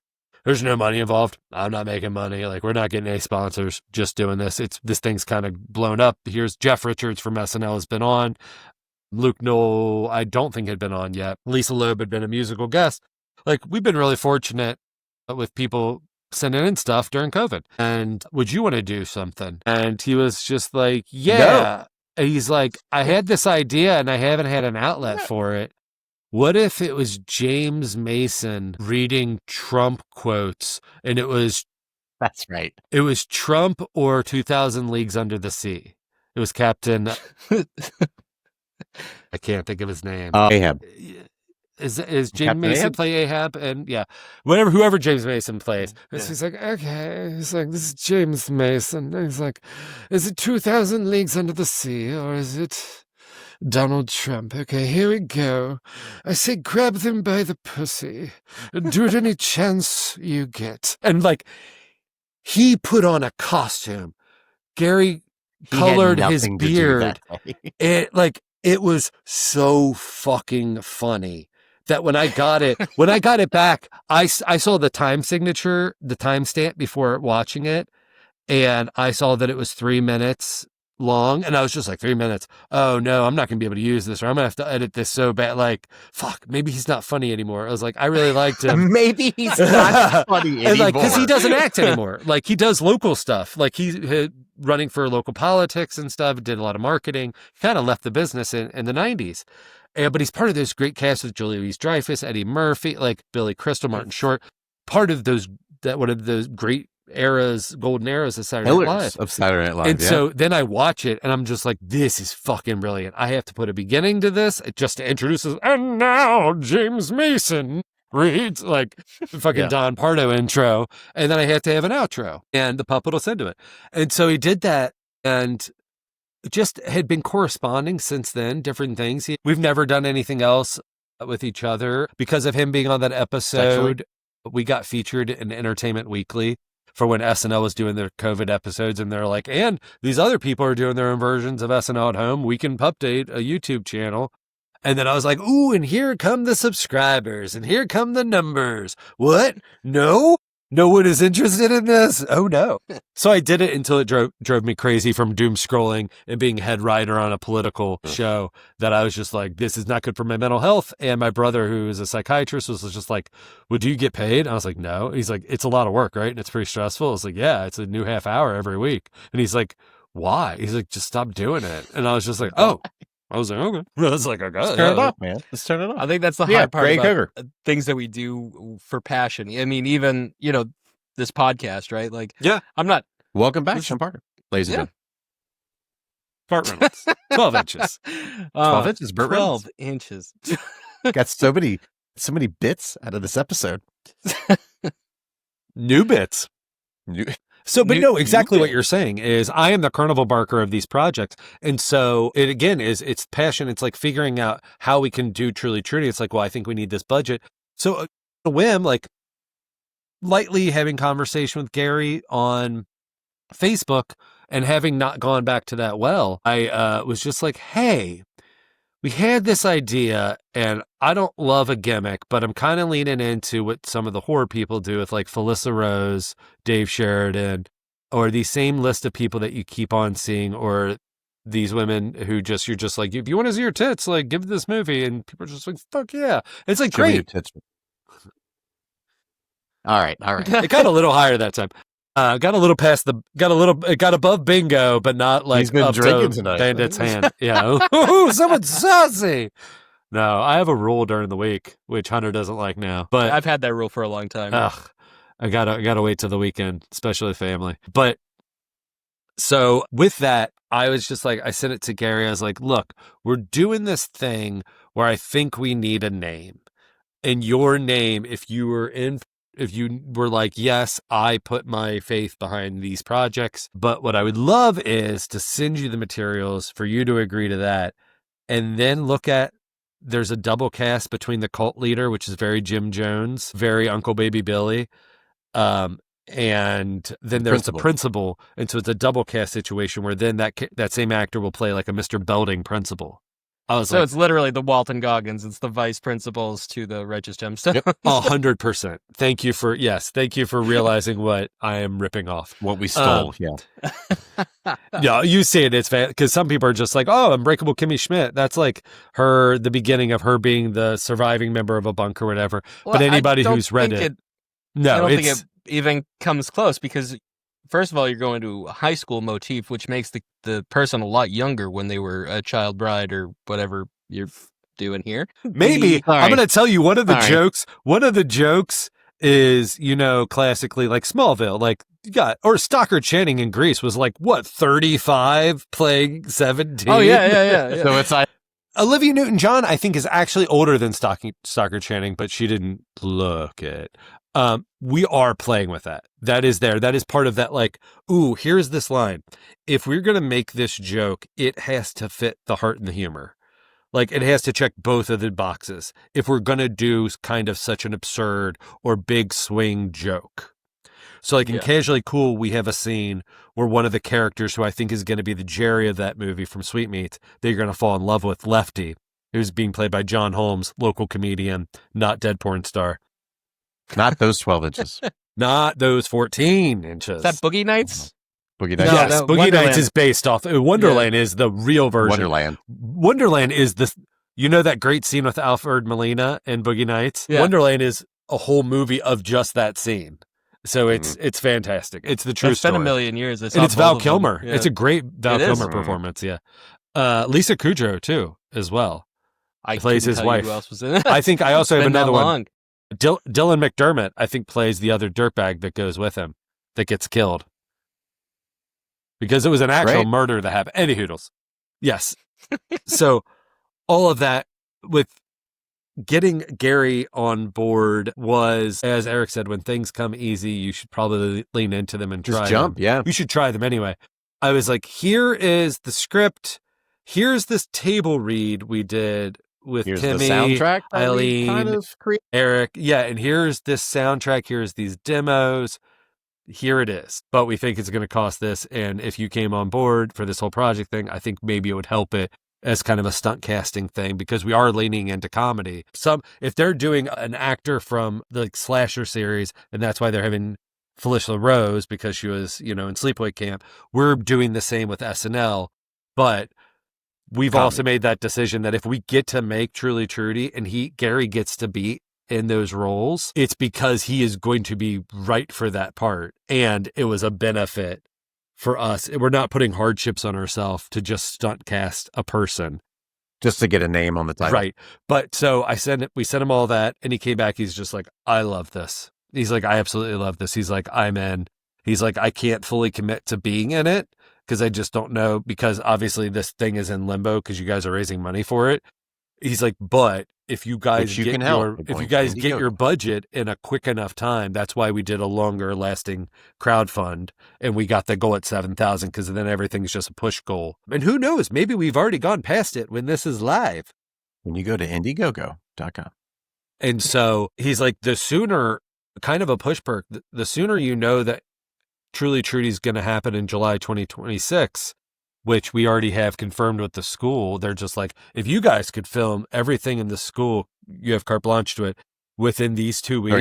There's no money involved. I'm not making money. Like, we're not getting any sponsors, just doing this. This thing's kind of blown up. Here's Jeff Richards from SNL has been on. Luke Knoll, I don't think had been on yet. Lisa Loeb had been a musical guest. Like, we've been really fortunate with people sending in stuff during COVID. And would you want to do something? And he was just like, yeah. No. And he's like, I had this idea and I haven't had an outlet for it. What if it was James Mason reading Trump quotes and it was... That's right. It was Trump or 2000 Leagues Under the Sea. It was Captain... I can't think of his name. Ahab. Is James Captain Mason Ahab? play Ahab? And yeah, whoever James Mason plays. Yeah. He's like, okay. He's like, this is James Mason. And he's like, is it 2000 Leagues Under the Sea or is it Donald Trump? Okay, here we go. I say grab them by the pussy and do it any chance you get. And like, he put on a costume. Gary colored his beard. It was so fucking funny that when I got it back, I saw the time signature, the timestamp before watching it, and I saw that it was 3 minutes long, and I was just like, 3 minutes. Oh no, I'm not gonna be able to use this, or I'm gonna have to edit this so bad. Like, fuck, maybe he's not funny anymore. I was like, I really liked him. Maybe he's not funny anymore. Because he doesn't act anymore. Like, he does local stuff. Like, he running for local politics and stuff, did a lot of marketing, kind of left the business in the 90s. But he's part of this great cast with Julia Louis-Dreyfus, Eddie Murphy, like Billy Crystal, Martin Short, part of one of those great eras, golden eras of Saturday Night Live. Of Saturday Night Live. And so then I watch it and I'm just like, this is fucking brilliant. I have to put a beginning to this just to introduce us. And now James Mason reads like fucking Don Pardo intro. And then I have to have an outro and the puppet will send to it. And so he did that and just had been corresponding since then, different things. We've never done anything else with each other because of him being on that episode. We got featured in Entertainment Weekly for when SNL was doing their COVID episodes, and they're like, and these other people are doing their own versions of SNL at home. We can update a YouTube channel. And then I was like, ooh, and here come the subscribers, and here come the numbers. What? No? No one is interested in this? Oh, no. So I did it until it drove me crazy from doom scrolling and being head writer on a political show that I was just like, this is not good for my mental health. And my brother, who is a psychiatrist, was just like, well, do you get paid? I was like, no. He's like, it's a lot of work, right? And it's pretty stressful. I was like, yeah, it's a new half hour every week. And he's like, why? He's like, just stop doing it. And I was just like, oh. I was like, okay. I was like, okay. Let's turn it off, man. Let's turn it off. I think that's the hard part about things that we do for passion. I mean, even, this podcast, right? Like, I'm not. Welcome back, Sean Parker. Ladies and gentlemen. Burt Reynolds. 12 inches. 12 inches, Burt Reynolds. 12 inches. Got so many bits out of this episode. New bits. So, but no, exactly what you're saying is I am the carnival barker of these projects. And so it again it's passion. It's like figuring out how we can do Truly Trudy. It's like, well, I think we need this budget. So a whim, like lightly having conversation with Gary on Facebook and having not gone back to that well, I was just like, hey, we had this idea and I don't love a gimmick, but I'm kind of leaning into what some of the horror people do with like Felissa Rose, Dave Sheridan, or the same list of people that you keep on seeing, or these women who just, you're just like, if you want to see your tits, like give this movie. And people are just like, fuck yeah. It's like, Show me your great. tits. All right. It got a little higher that time. It got above bingo, but not like He's been up drinking to tonight. Bandit's hand. Yeah. Ooh, someone's saucy. No, I have a rule during the week, which Hunter doesn't like now. But I've had that rule for a long time. I gotta wait till the weekend, especially family. But so with that, I was just like, I sent it to Gary. I was like, look, we're doing this thing where I think we need a name. And your name, if you were like, yes, I put my faith behind these projects, but what I would love is to send you the materials for you to agree to that. And then there's a double cast between the cult leader, which is very Jim Jones, very Uncle Baby Billy. And then there's the principal. And so it's a double cast situation where then that same actor will play like a Mr. Belding principal. So it's literally the Walton Goggins. It's the vice principals to the Righteous Gemstones. 100%. Thank you for realizing what I am ripping off. What we stole. Yeah, you see it. It's because some people are just like, oh, Unbreakable Kimmy Schmidt. That's like the beginning of her being the surviving member of a bunk or whatever. Well, but anybody who's read it, I don't think it even comes close because, first of all, you're going to a high school motif, which makes the person a lot younger when they were a child bride or whatever you're doing here. Maybe. I'm going to tell you one of the jokes. One of the jokes is, classically like Smallville, like or Stockard Channing in Grease was like, what, 35 playing 17? Oh, yeah. So it's like, Olivia Newton-John, I think, is actually older than Stockard Channing, but she didn't look it. We are playing with that. That is there. That is part of that, like, ooh, here's this line. If we're going to make this joke, it has to fit the heart and the humor. Like, it has to check both of the boxes if we're going to do kind of such an absurd or big swing joke. So, like, in Casually Cool, we have a scene where one of the characters who I think is going to be the Jerry of that movie from Sweetmeats that you're going to fall in love with, Lefty, who's being played by John Holmes, local comedian, not dead porn star. Not those 12 inches. Not those 14 inches. Is that Boogie Nights? Boogie Nights. Yes, No, Boogie Wonderland. Nights is based off. Wonderland is the real version. Wonderland is the, that great scene with Alfred Molina and Boogie Nights? Yeah. Wonderland is a whole movie of just that scene. So it's fantastic. It's the true story. It's been a million years. And it's Val Kilmer. Yeah. It's a great Val Kilmer is. performance, yeah. Lisa Kudrow, too, as well. I plays his wife. Who else was in it. I think I also have another one. Dylan McDermott, I think, plays the other dirtbag that goes with him, that gets killed. Because it was an actual murder that happened. Any hoodles. Yes. So all of that with getting Gary on board was, as Eric said, when things come easy, you should probably lean into them and try Just jump, them. yeah. You should try them anyway. I was like, here is the script. Here's this table read we did with here's Kimmy, the soundtrack, Eileen, kind of Eric. Yeah, and here's this soundtrack. Here's these demos. Here it is. But we think it's going to cost this. And if you came on board for this whole project thing, I think maybe it would help it as kind of a stunt casting thing because we are leaning into comedy. If they're doing an actor from the slasher series, and that's why they're having Felicia Rose because she was, in sleepaway camp, we're doing the same with SNL. But we've also made that decision that if we get to make Truly Trudy and Gary gets to be in those roles, it's because he is going to be right for that part. And it was a benefit for us. We're not putting hardships on ourselves to just stunt cast a person. Just to get a name on the title. Right. But so we sent him all that and he came back. He's just like, I love this. He's like, I absolutely love this. He's like, I'm in. He's like, I can't fully commit to being in it because I just don't know, because obviously this thing is in limbo because you guys are raising money for it. He's like, but if you guys Which you get can help your by if you going guys to get Indiegogo. your budget in a quick enough time, that's why we did a longer lasting crowdfund and we got the goal at 7,000 because then everything's just a push goal. And who knows? Maybe we've already gone past it when this is live. When you go to Indiegogo.com. And so he's like, the sooner, kind of a push perk, the sooner you know that Trudy's going to happen in July 2026, which we already have confirmed with the school. They're just like, if you guys could film everything in the school, you have carte blanche to it within these 2 weeks.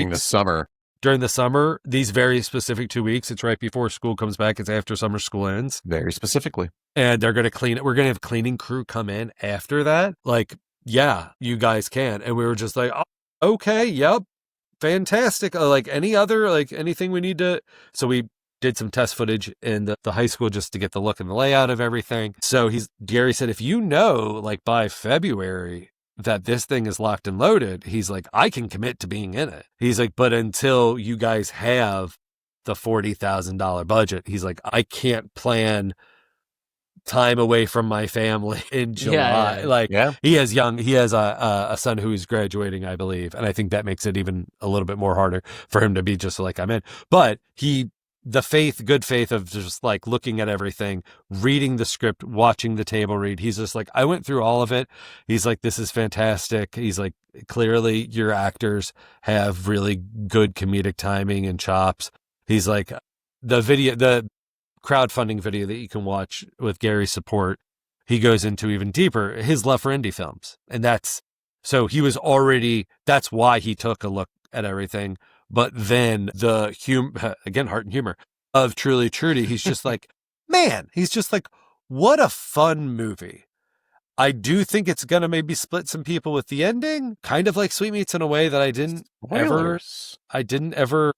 During the summer, these very specific 2 weeks, it's right before school comes back. It's after summer school ends. Very specifically. And they're going to clean it. We're going to have a cleaning crew come in after that. Like, yeah, you guys can. And we were just like, oh, okay, yep, fantastic. Like anything we need to. So we did some test footage in the high school just to get the look and the layout of everything. So Gary said, if you know, like by February that this thing is locked and loaded, he's like, I can commit to being in it. He's like, but until you guys have the $40,000 budget, he's like, I can't plan time away from my family in July. He has a son who's graduating, I believe. And I think that makes it even a little bit more harder for him to be just like, I'm in. But good faith of just like looking at everything, reading the script, watching the table read. He's just like, I went through all of it. He's like, this is fantastic. He's like, clearly your actors have really good comedic timing and chops. He's like, the crowdfunding video that you can watch with Gary's support, he goes into even deeper his love for indie films. And that's why he took a look at everything. But then again, heart and humor of Trudy, he's just like, man, he's just like, what a fun movie. I do think it's going to maybe split some people with the ending, kind of like Sweetmeats in a way that I didn't ever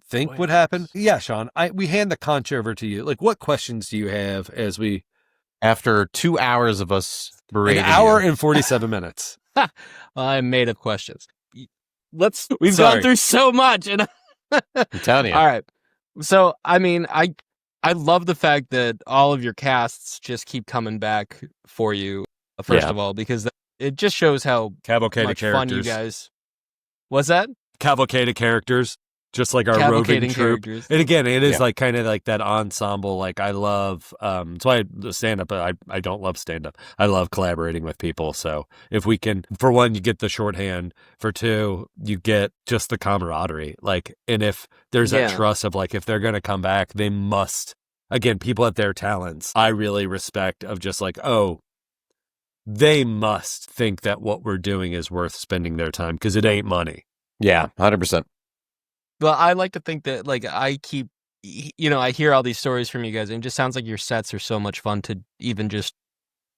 think would happen. Yeah, Sean, we hand the conch over to you. Like, what questions do you have after 2 hours of us berating an hour and 47 minutes? Well, I'm made of questions. We've gone through so much, and I'm telling you. All right. So, I mean, I love the fact that all of your casts just keep coming back for you. First of all, because it just shows how much fun you guys. What's that? Cavalcade of characters. Just like our roving troupe. Characters. And again, it is like kind of like that ensemble. Like I love, that's why stand up, but I don't love stand up. I love collaborating with people. So if we can, for one, you get the shorthand. For two, you get just the camaraderie. Like, and if there's that trust of like, if they're going to come back, they must, again, people at their talents, I really respect of just like, oh, they must think that what we're doing is worth spending their time because it ain't money. Yeah, 100%. Well, I like to think that, like, I hear all these stories from you guys, and it just sounds like your sets are so much fun to even just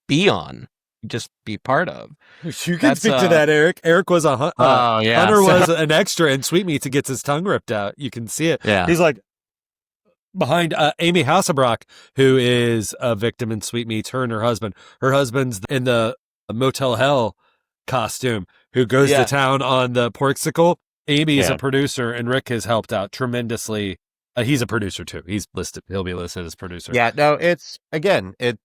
be on, just be part of. You can speak to that, Eric. Eric was Hunter was an extra in Sweetmeats and gets his tongue ripped out. You can see it. Yeah. He's like behind Amy Hasselbrock, who is a victim in Sweetmeats, her and her husband. Her husband's in the Motel Hell costume who goes to town on the Porksicle. Amy is a producer, and Rick has helped out tremendously. He's a producer too. He'll be listed as producer. Yeah, no, it's again, it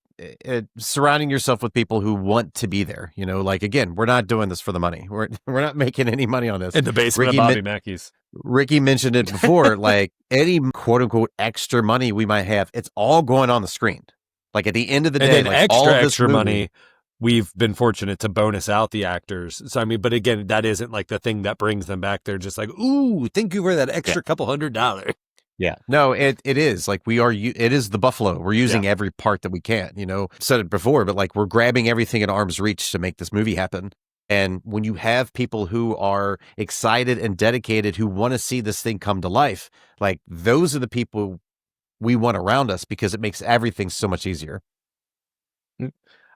surrounding yourself with people who want to be there. You know, like again, we're not doing this for the money. We're not making any money on this. In the basement of Bobby Mackey's. Ricky mentioned it before. Like any quote unquote extra money we might have, it's all going on the screen. Like at the end of the day, and then like extra money. We've been fortunate to bonus out the actors. So, I mean, but again, that isn't like the thing that brings them back. They're just like, ooh, thank you for that extra couple $100. Yeah. No, it is like it is the buffalo. We're using every part that we can, you know, said it before, but like we're grabbing everything at arm's reach to make this movie happen. And when you have people who are excited and dedicated, who want to see this thing come to life, like those are the people we want around us because it makes everything so much easier.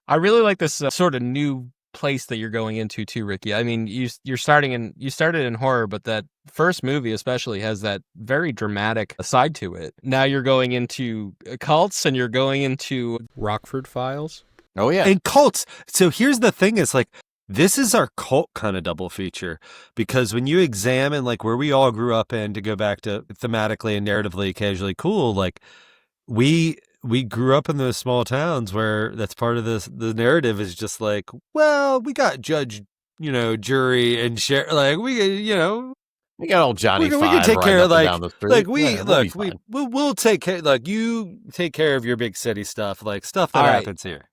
I really like this sort of new place that you're going into too, Ricky. I mean, you started in horror, but that first movie especially has that very dramatic side to it. Now you're going into cults and you're going into Rockford Files. Oh yeah. And cults. So here's the thing is like, this is our cult kind of double feature because when you examine like where we all grew up in, to go back to thematically and narratively occasionally cool, like we we grew up in those small towns where that's part of the narrative is just like, well, we got judge, jury and share, like we got old Johnny we Five can take care of down the street. like we'll take care, like you take care of your big city stuff, like stuff that happens here.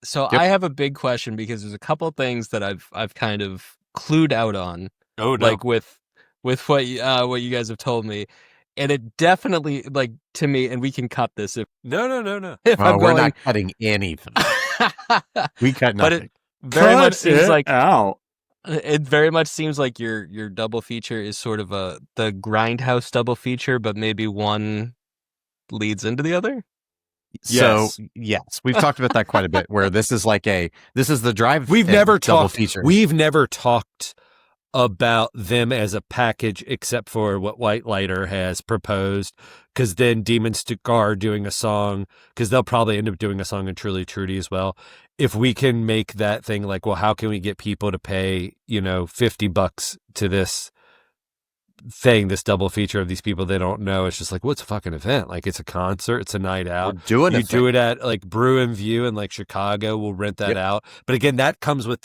So I have a big question because there's a couple of things that I've kind of clued out on. Oh no. Like with what you guys have told me. And it definitely, like, to me, and we can cut this if No. if we're not cutting anything. We cut nothing. But it very much seems like out. It very much seems like your double feature is sort of the Grindhouse double feature, but maybe one leads into the other. So yes, we've talked about that quite a bit. Where this is the drive. We've never double talked. feature. We've never talked about them as a package, except for what White Lighter has proposed. Because then Demons to Gar doing a song, because they'll probably end up doing a song in Trudy as well. If we can make that thing like, well, how can we get people to pay, $50 to this thing, this double feature of these people they don't know? It's just like, what's a fucking event? Like, it's a concert, it's a night out. We're doing you do it at like Brew and View in like Chicago. We'll rent that out. But again, that comes with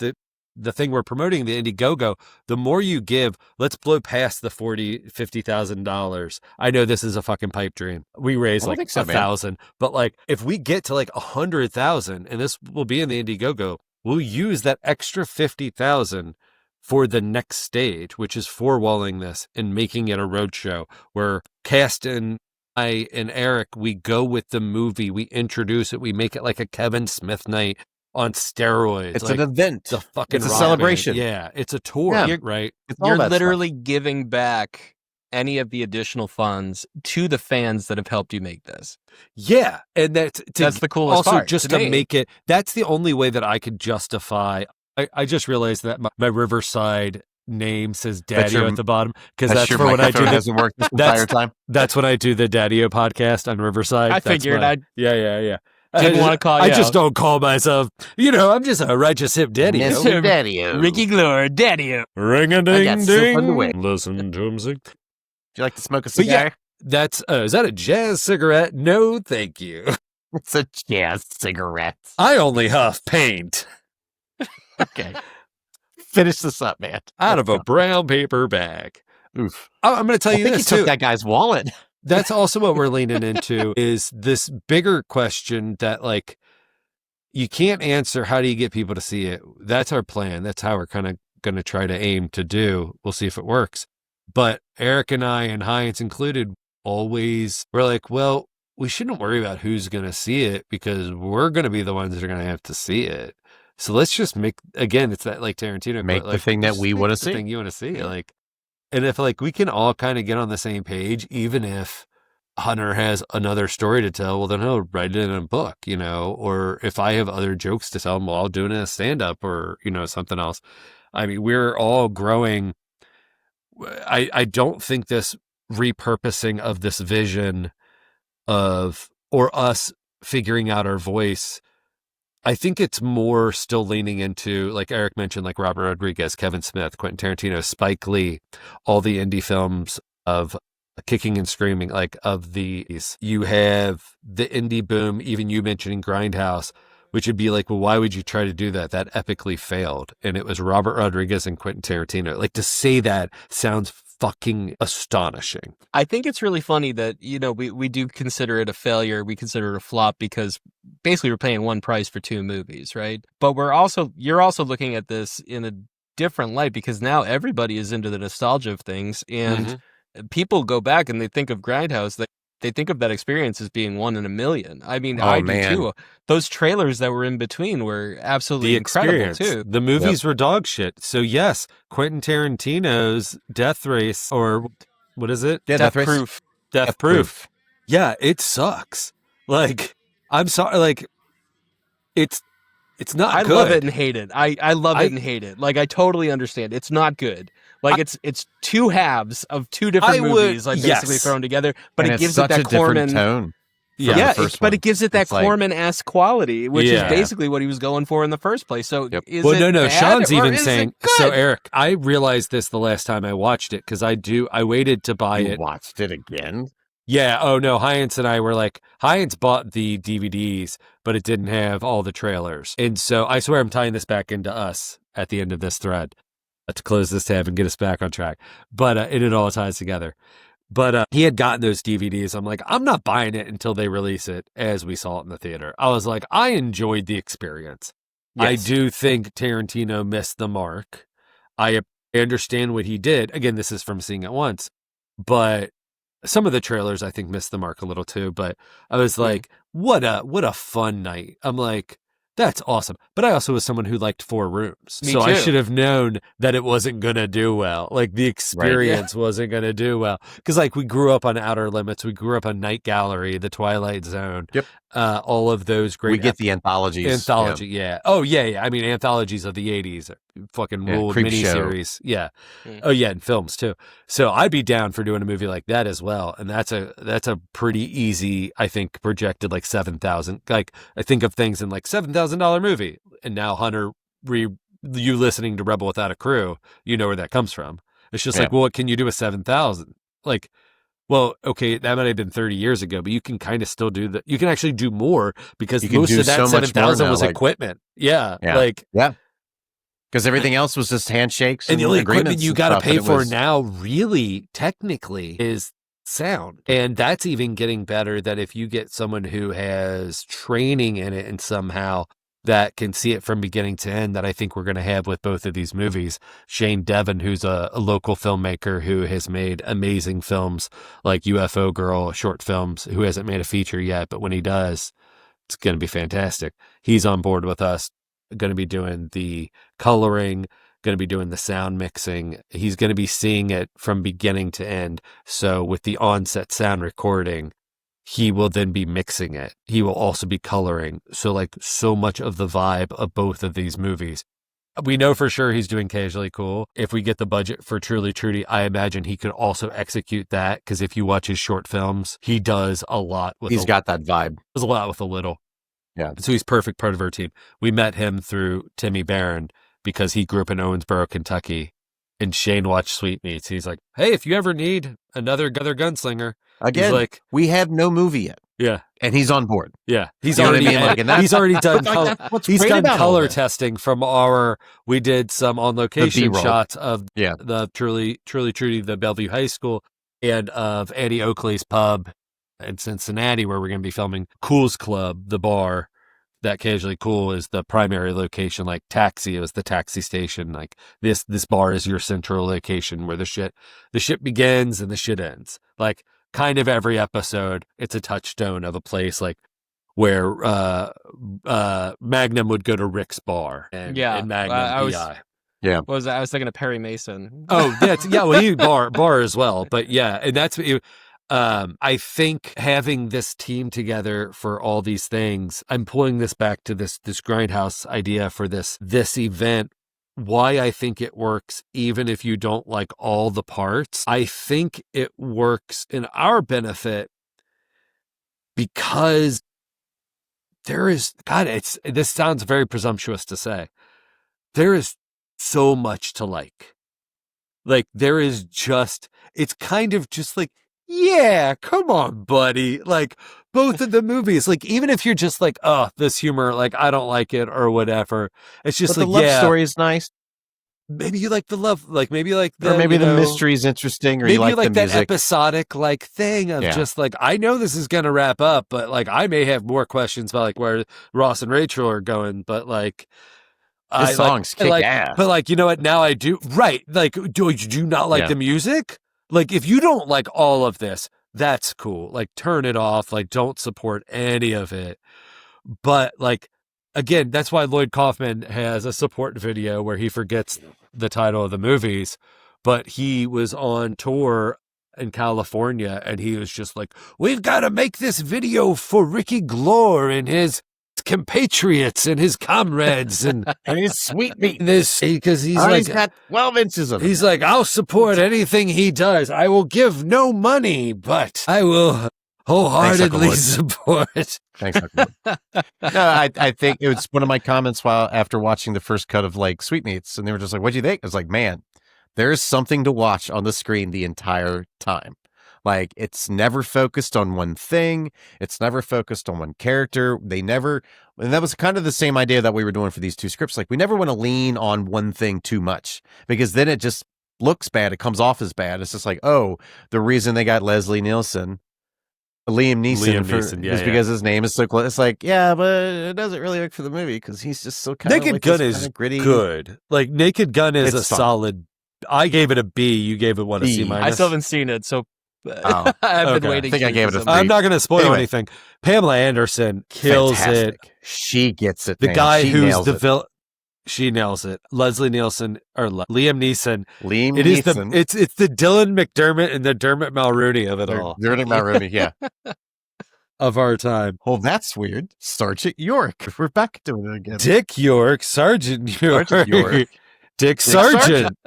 the thing we're promoting, the Indiegogo. The more you give, let's blow past the $50,000. I know this is a fucking pipe dream. We raise like 1,000, but like if we get to like 100,000, and this will be in the Indiegogo, we'll use that extra 50,000 for the next stage, which is four-walling this and making it a roadshow where Cast and I and Eric, we go with the movie, we introduce it, we make it like a Kevin Smith night on steroids. It's an event. It's a fucking celebration. Yeah, it's a tour, right? You're literally giving back any of the additional funds to the fans that have helped you make this. Yeah, and that's the coolest also part. Just to make it, that's the only way that I could justify. I just realized that my Riverside name says Daddy-O at the bottom, because that's for when I do doesn't work this entire time. That's when I do the Daddy-O podcast on Riverside. I figured Yeah. Didn't want to call you I just don't call myself, I'm just a righteous hip daddy. Mr. Daddy-O. Ricky Glore, Daddy-O. Ring-a-ding-ding. Listen to him sing. Do you like to smoke a cigar? Yeah, that's, is that a jazz cigarette? No, thank you. It's a jazz cigarette. I only huff paint. Okay. Finish this up, man. Out of a brown paper bag. Oof. I'm going to tell you this, this, too. too. Took that guy's wallet. That's also what we're leaning into, is this bigger question that, like, you can't answer. How do you get people to see it? That's our plan. That's how we're kind of going to try to aim to do. We'll see if it works. But Eric and I, and Heinz included, we're like, well, we shouldn't worry about who's going to see it, because we're going to be the ones that are going to have to see it. So let's just make, again, it's that like Tarantino. Make the thing that we want to see. The thing you want to see. Like, and if like we can all kind of get on the same page, even if Hunter has another story to tell, well, then he'll write it in a book, or if I have other jokes to tell him, well, I'll do it in a stand-up or, something else. I mean, we're all growing. I don't think this repurposing of this vision of, or us figuring out our voice, I think it's more still leaning into, like Eric mentioned, like Robert Rodriguez, Kevin Smith, Quentin Tarantino, Spike Lee, all the indie films of kicking and screaming, like of these. You have the indie boom, even you mentioning Grindhouse, which would be like, well, why would you try to do that? That epically failed. And it was Robert Rodriguez and Quentin Tarantino. Like, to say that sounds fucking astonishing. I think it's really funny that, we do consider it a failure. We consider it a flop because basically we're paying one price for two movies, right? But you're also looking at this in a different light, because now everybody is into the nostalgia of things, and people go back and they think of Grindhouse. They think of that experience as being one in a million. I mean, I do too. Those trailers that were in between were absolutely incredible too. The movies were dog shit. So yes, Quentin Tarantino's Death Race, or what is it? Yeah, Death Proof. Yeah, it sucks. Like, I'm sorry. Like, it's not good. I love it and hate it. I love it and hate it. Like, I totally understand. It's not good. Like, it's two halves of two different movies, like basically thrown together, but it gives it that Corman tone. It gives it that Corman-esque quality, which is basically what he was going for in the first place. So, Sean's even saying. So, Eric, I realized this the last time I watched it, because I waited to buy it. Watched it again? Yeah. Oh no, Heinz and I were like, Heinz bought the DVDs, but it didn't have all the trailers. And so I swear I'm tying this back into us at the end of this thread to close this tab and get us back on track. But it all ties together. But he had gotten those DVDs. I'm like, I'm not buying it until they release it as we saw it in the theater. I was like, I enjoyed the experience. Yes. I do think Tarantino missed the mark. I understand what he did. Again, this is from seeing it once, but some of the trailers I think missed the mark a little too. But I was like, what a fun night. I'm like, that's awesome. But I also was someone who liked Four Rooms. Me so too. I should have known that it wasn't going to do well. Like the experience wasn't going to do well. Because like we grew up on Outer Limits. We grew up on Night Gallery, The Twilight Zone. Yep. All of those great. We get the anthologies. Anthology, yeah. Oh, yeah. I mean, anthologies of the 80s. Fucking ruled miniseries. Yeah. Oh, yeah, and films too. So I'd be down for doing a movie like that as well. And that's a pretty easy, I think, projected like 7,000. Like I think of things in like $7,000 movie. And now Hunter, you listening to Rebel Without a Crew, you know where that comes from. It's just like, well, what can you do with 7,000? Like, well, okay, that might have been 30 years ago, but you can kind of still do that. You can actually do more because most of that 7,000 was equipment. Yeah. Because everything else was just handshakes. And the only equipment you got to pay for now, really, technically, is sound. And that's even getting better that if you get someone who has training in it and somehow that can see it from beginning to end, that I think we're going to have with both of these movies. Shane Devon, who's a local filmmaker who has made amazing films like UFO Girl, short films, who hasn't made a feature yet, but when he does, it's going to be fantastic. He's on board with us, going to be doing the coloring, going to be doing the sound mixing. He's going to be seeing it from beginning to end. So with the on-set sound recording, he will then be mixing it. He will also be coloring. So like so much of the vibe of both of these movies. We know for sure he's doing Casually Cool. If we get the budget for Trudy, I imagine he could also execute that. Because if you watch his short films, he does a lot with He's got that vibe. Does a lot with a little. Yeah. So he's perfect part of our team. We met him through Timmy Barron because he grew up in Owensboro, Kentucky. And Shane watched Sweetmeats. He's like, hey, if you ever need another gunslinger. Again, like, we have no movie yet. Yeah. And he's on board. Yeah. He's already he's already done he's done color testing from we did some on location shots of the Trudy, the Bellevue High School, and of Annie Oakley's pub in Cincinnati, where we're going to be filming. Cool's Club, the bar. That Casually Cool is the primary location, like Taxi is the taxi station. Like this bar is your central location where the shit begins and the shit ends. Like kind of every episode, it's a touchstone of a place like where Magnum would go to Rick's bar and Magnum PI. Yeah. What was that? I was thinking of Perry Mason. Oh, well, he bar as well. But yeah, and that's I think having this team together for all these things, I'm pulling this back to this Grindhouse idea for this event. Why I think it works, even if you don't like all the parts, I think it works in our benefit because there is, this sounds very presumptuous to say, there is so much to like. Like there is it's kind of just like, yeah, come on, buddy. Like both of the movies, like even if you're just like, oh, this humor, like I don't like it or whatever. It's just but like, the love story is nice. Maybe you like the love, like maybe like the, or maybe the mystery is interesting, or maybe you like the music. That episodic like thing of just like, I know this is gonna wrap up, but like I may have more questions about like where Ross and Rachel are going, but like. The songs kick ass. But like, you know what? Now I do. Right. Like, do you not like the music? Like, if you don't like all of this, that's cool. Like, turn it off. Like, don't support any of it. But like, again, that's why Lloyd Kaufman has a support video where he forgets the title of the movies. But he was on tour in California and he was just like, we've got to make this video for Ricky Glore and his compatriots and his comrades and his sweetmeat because he's got 12 inches of it. He's like, I'll support anything he does. I will give no money, but I will wholeheartedly support. Thanks, no, I think it was one of my comments after watching the first cut of like Sweetmeats, and they were just like, what'd you think? I was like, man, there's something to watch on the screen the entire time. Like, it's never focused on one thing. It's never focused on one character. And that was kind of the same idea that we were doing for these two scripts. Like, we never want to lean on one thing too much, because then it just looks bad. It comes off as bad. It's just like, oh, the reason they got Liam Neeson is because his name is so close. It's like, yeah, but it doesn't really work for the movie because he's just so kind of Naked Gun is gritty. Good. Like, Naked Gun is It's a fun. solid. I gave it a B. You gave it what, a B. C minus? I still haven't seen it, so Oh, I've been okay. waiting. I think I gave it a for I'm not going to spoil Anyway. anything. Pamela Anderson kills Fantastic. it. She gets it. The man. guy She who's nails the it. villain. She nails it. Liam Neeson. Liam It is Neeson. it's the Dylan McDermott and the Dermot Mulroney of it all. Dermot Mulroney, yeah. Of our time. Oh, that's weird. Sergeant York. We're back to it again. Dick York, Sergeant York. Sergeant York. Dick Sargent.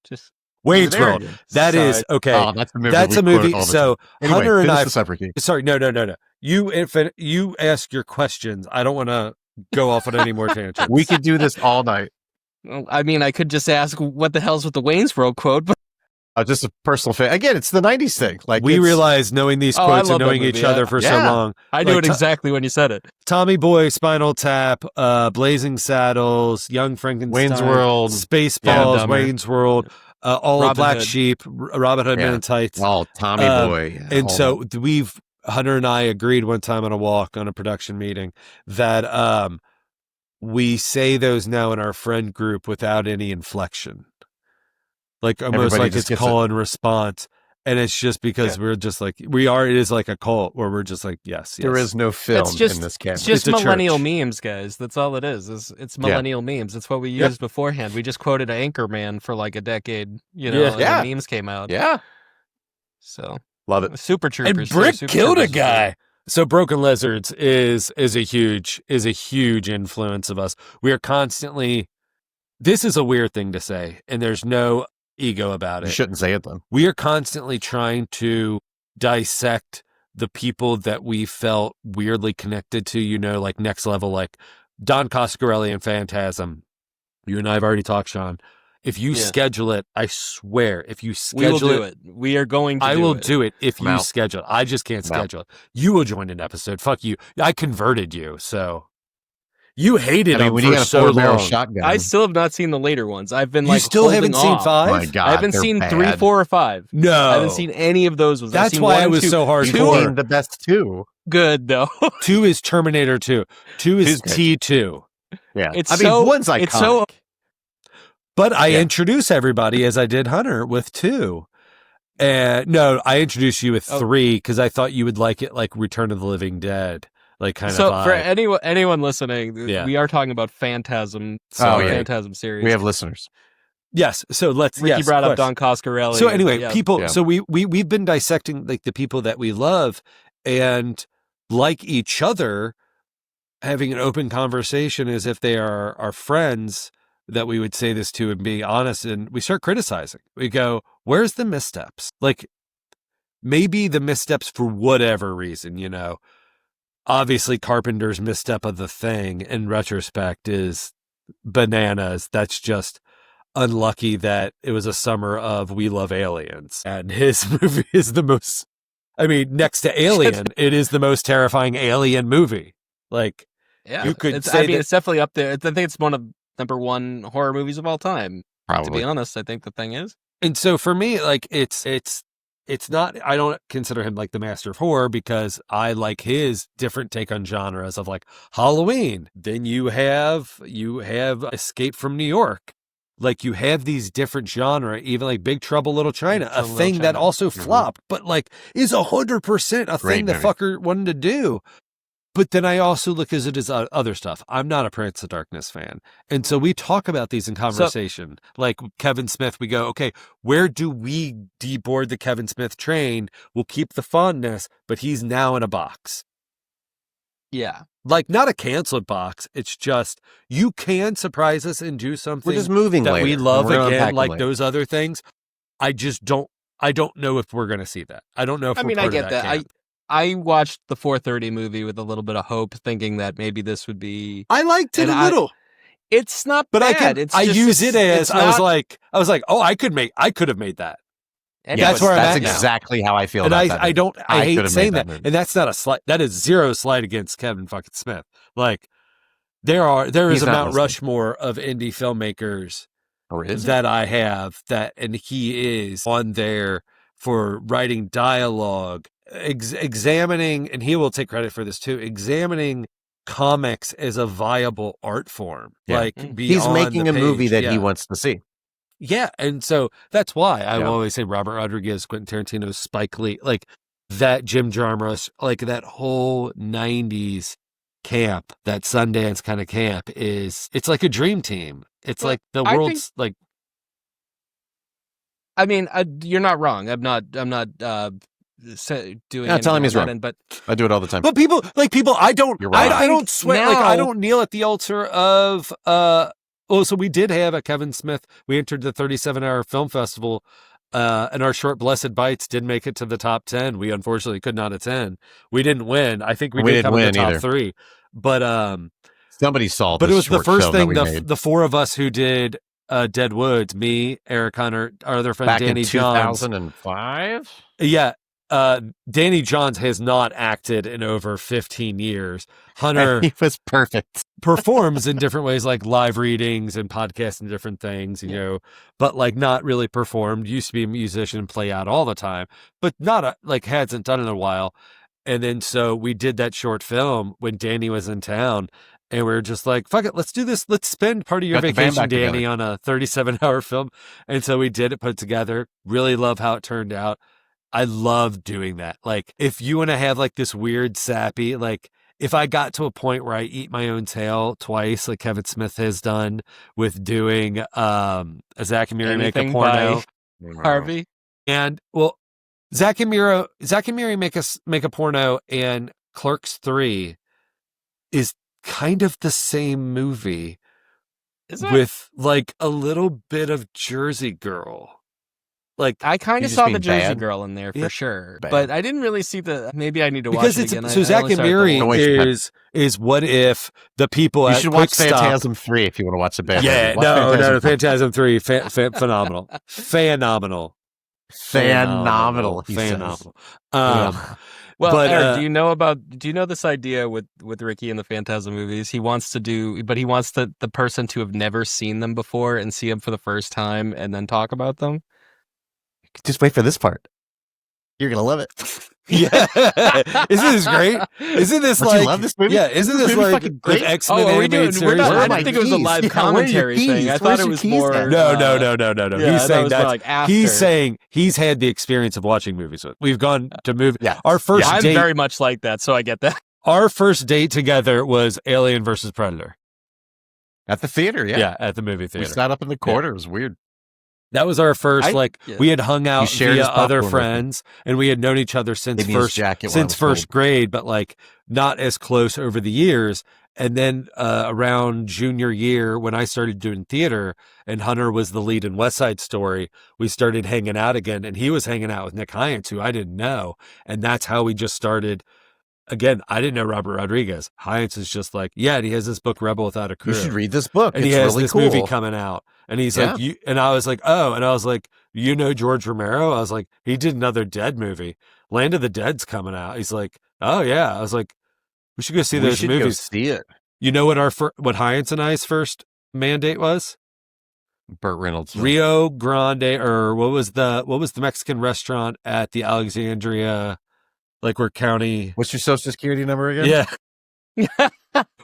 Just Wayne's There World. it is. That Sorry. is okay. Oh, that's a movie. That's we a quote movie. all the So time. Anyway, Hunter and finish I. the Separate. Sorry, no. You ask your questions. I don't want to go off on any more tangents. We could do this all night. well, I mean, I could just ask what the hell's with the Wayne's World quote, but Just a personal fan. Again, it's the 90s thing. Like, we it's- realize knowing these Oh, I quotes and love that knowing movie. each other for so Yeah. long. I knew Like, it exactly when you said it. Tommy Boy, Spinal Tap, Blazing Saddles, Young Frankenstein, Wayne's World, Spaceballs, Dumber. Wayne's World, All of Robin Black Hood. Sheep, Robin Hood Men Yeah. in Tights. Oh, Tommy Boy. And Oh, so Hunter and I agreed one time on a walk on a production meeting that we say those now in our friend group without any inflection. Like almost Everybody like just it's gets call and response. And it's just because we're just like, it is like a cult where we're just like, yes. there is no film It's just- in this camp. It's just It's a millennial church. memes, guys. That's all it is. It's millennial memes. It's what we used beforehand. We just quoted Anchorman for like a decade, and Yeah. the memes came out. Yeah. So Love it. Super Troopers. And Brick Super killed a Troopers. guy. So Broken Lizards is a huge influence of us. We are constantly. This is a weird thing to say, and there's no ego about You it. shouldn't say it then. We are constantly trying to dissect the people that we felt weirdly connected to. Like Next Level, like Don Coscarelli and Phantasm. You and I have already talked, Sean. If you schedule it, I swear, if you We schedule will do it. We are going to I do will it. do it if I'm you out. schedule it. I just can't I'm out. schedule it. You will join an episode. Fuck you. I converted you, so you hated them when for you got a so 4-barrel long. shotgun. I still have not seen the later ones. I've been You like still holding haven't seen off. 5? My God, I haven't they're seen bad. 3, 4, or 5. No, I haven't seen any of those ones. I've That's seen why 1 I and was 2. so You hardcore. named the best two. Good though. 2 is Terminator 2. 2 is Two's good. T2. Yeah. It's I mean, so- one's iconic. it's so- But I Yeah. introduce everybody as I did Hunter with 2. And no, I introduced you with 3 because I thought you would like it like Return of the Living Dead. Like kind So of for vibe. anyone listening, Yeah. we are talking about Phantasm. Oh, yeah. Phantasm series. We have listeners. Yes. So let's Ricky brought of up course. Don Coscarelli. So anyway, yeah. people. Yeah. So we've been dissecting like the people that we love, and like each other, having an open conversation as if they are our friends that we would say this to and be honest. And we start criticizing. We go, "Where's the missteps?" Like maybe the missteps for whatever reason, Obviously, Carpenter's misstep of The Thing in retrospect is bananas. That's just unlucky that it was a summer of We Love Aliens. And his movie is the most, next to Alien, it is the most terrifying alien movie. Like, Yeah, you could it's, say I mean, that- it's definitely up there. I think it's one of number 1 horror movies of all time. To Probably. be honest, I think The Thing is. and so for me, like, it's not, I don't consider him like the master of horror because I like his different take on genres of like Halloween. Then you have Escape from New York. Like you have these different genre, even like Big Trouble Little China, a Little thing that China. also flopped, but like is 100% a Great thing the movie. fucker wanted to do. But then I also look at it as other stuff. I'm not a Prince of Darkness fan. And so we talk about these in conversation. Like Kevin Smith, we go, okay, where do we deboard the Kevin Smith train? We'll keep the fondness, but he's now in a box. Yeah. Like not a canceled box. It's just, you can surprise us and do something We're just moving that later. we love We're gonna again, unpack like later. those other things. I don't know if we're going to see that. I don't know if I we're mean, part I get of that. camp. I watched the 4:30 movie with a little bit of hope, thinking that maybe this would be. I liked it And a little. It's not But bad. I use it as it's I was not- like, oh, I could have made that. That's where I'm that's at now. exactly how I feel And about that. I hate could've saying made that. movie. And that's not a slight. That is zero slight against Kevin fucking Smith. Like there He's is a not Mount listening. Rushmore of indie filmmakers Or is it? that I have and he is on there for writing dialogue, examining, and he will take credit for this too, examining comics as a viable art form. Yeah. Like He's beyond making the a movie page. that Yeah. he wants to see. Yeah, and so that's why I Yeah. will always say Robert Rodriguez, Quentin Tarantino, Spike Lee, like that Jim Jarmusch, like that whole 90s camp, that Sundance kind of camp it's like a dream team. It's Well, like the I world's like. I mean, you're not wrong. I'm not doing. Yeah, tell him he's anything on that wrong. end, but I do it all the time. But people, I don't, You're right. I don't sweat, like now- I don't kneel at the altar of, so we did have a Kevin Smith. We entered the 37-hour film festival, and our short Blessed Bites did make it to the top 10. We unfortunately could not attend. We didn't win. I think we did didn't come in the win top either. 3, but Somebody saw but this it was the short first film thing that we made the four of us who did Dead Woods, me, Eric Hunter, our other friend back Danny in Johns. 2005. Yeah. Danny Johns has not acted in over 15 years. Hunter He was perfect. performs in different ways, like live readings and podcasts and different things, you know, but like not really performed. Used to be a musician, play out all the time, but not like hasn't done it in a while. And then so we did that short film when Danny was in town. And we were just like, fuck it, let's do this. Let's spend part of your Got the band vacation, back Danny, together. on a 37-hour film. And so we did it, put it together. Really love how it turned out. I love doing that. Like, if you want to have like this weird, sappy, like, if I got to a point where I eat my own tail twice, like Kevin Smith has done with doing a Zach and Miri make a Anything porno, by Harvey. and well, Zach and Miri make a porno, and Clerks 3 is kind of the same movie Is it? with like a little bit of Jersey Girl. Like I kind of You just saw mean the Jersey bad? Girl in there for Yeah. sure, Bad. but I didn't really see the. Maybe I need to watch because it it's again. so I Zach only and started the Miri whole- Don't waste your time. is what if the people You at should Quick watch Stop. Phantasm 3 if you want to watch the band. Yeah, Watch no, Phantasm 3. Phantasm 3, phenomenal, phenomenal, Phenomenal. He says. phenomenal. Well, but, Eric, do you know this idea with Ricky in the Phantasm movies? He wants the person to have never seen them before and see them for the first time and then talk about them. Just wait for this part. You're gonna love it. Yeah, isn't this great? Isn't this Don't like you love this movie? Yeah, isn't this movie like fucking great? an X-Men Oh, are we animated doing? series? We're not, Where I are my didn't think it was a keys? live Yeah, where are your commentary keys? thing. I Where's thought it your was keys more. at? No. Yeah, He's saying that was that more like after. he's saying he's had the experience of watching movies with. We've gone to movie. Yeah. Our first I'm date. very much like that, so I get that. Our first date together was Alien versus Predator. At the theater, yeah. At the movie We theater. sat up in the corner. It was weird. That was our first. Yeah. We had hung out shared via his popcorn other with me. friends, and we had known each other since Gave me his first jacket when I was first cold. grade, but like not as close over the years. And then around junior year, when I started doing theater, and Hunter was the lead in West Side Story, we started hanging out again, and he was hanging out with Nick Hines, who I didn't know, and that's how we just started. Again, I didn't know Robert Rodriguez. Hines is just like, yeah, and he has this book, Rebel Without a Crew. You should read this book. And it's he has really this cool. movie coming out. And he's like, and I was like, oh, and I was like, you know George Romero? I was like, he did another Dead movie. Land of the Dead's coming out. He's like, oh yeah. I was like, we should go see We those should movies. Go see it. You know what what Hines and I's first mandate was? Burt Reynolds. Rio Grande, or what was the Mexican restaurant at the Alexandria, like where county? What's your social security number again? Yeah. I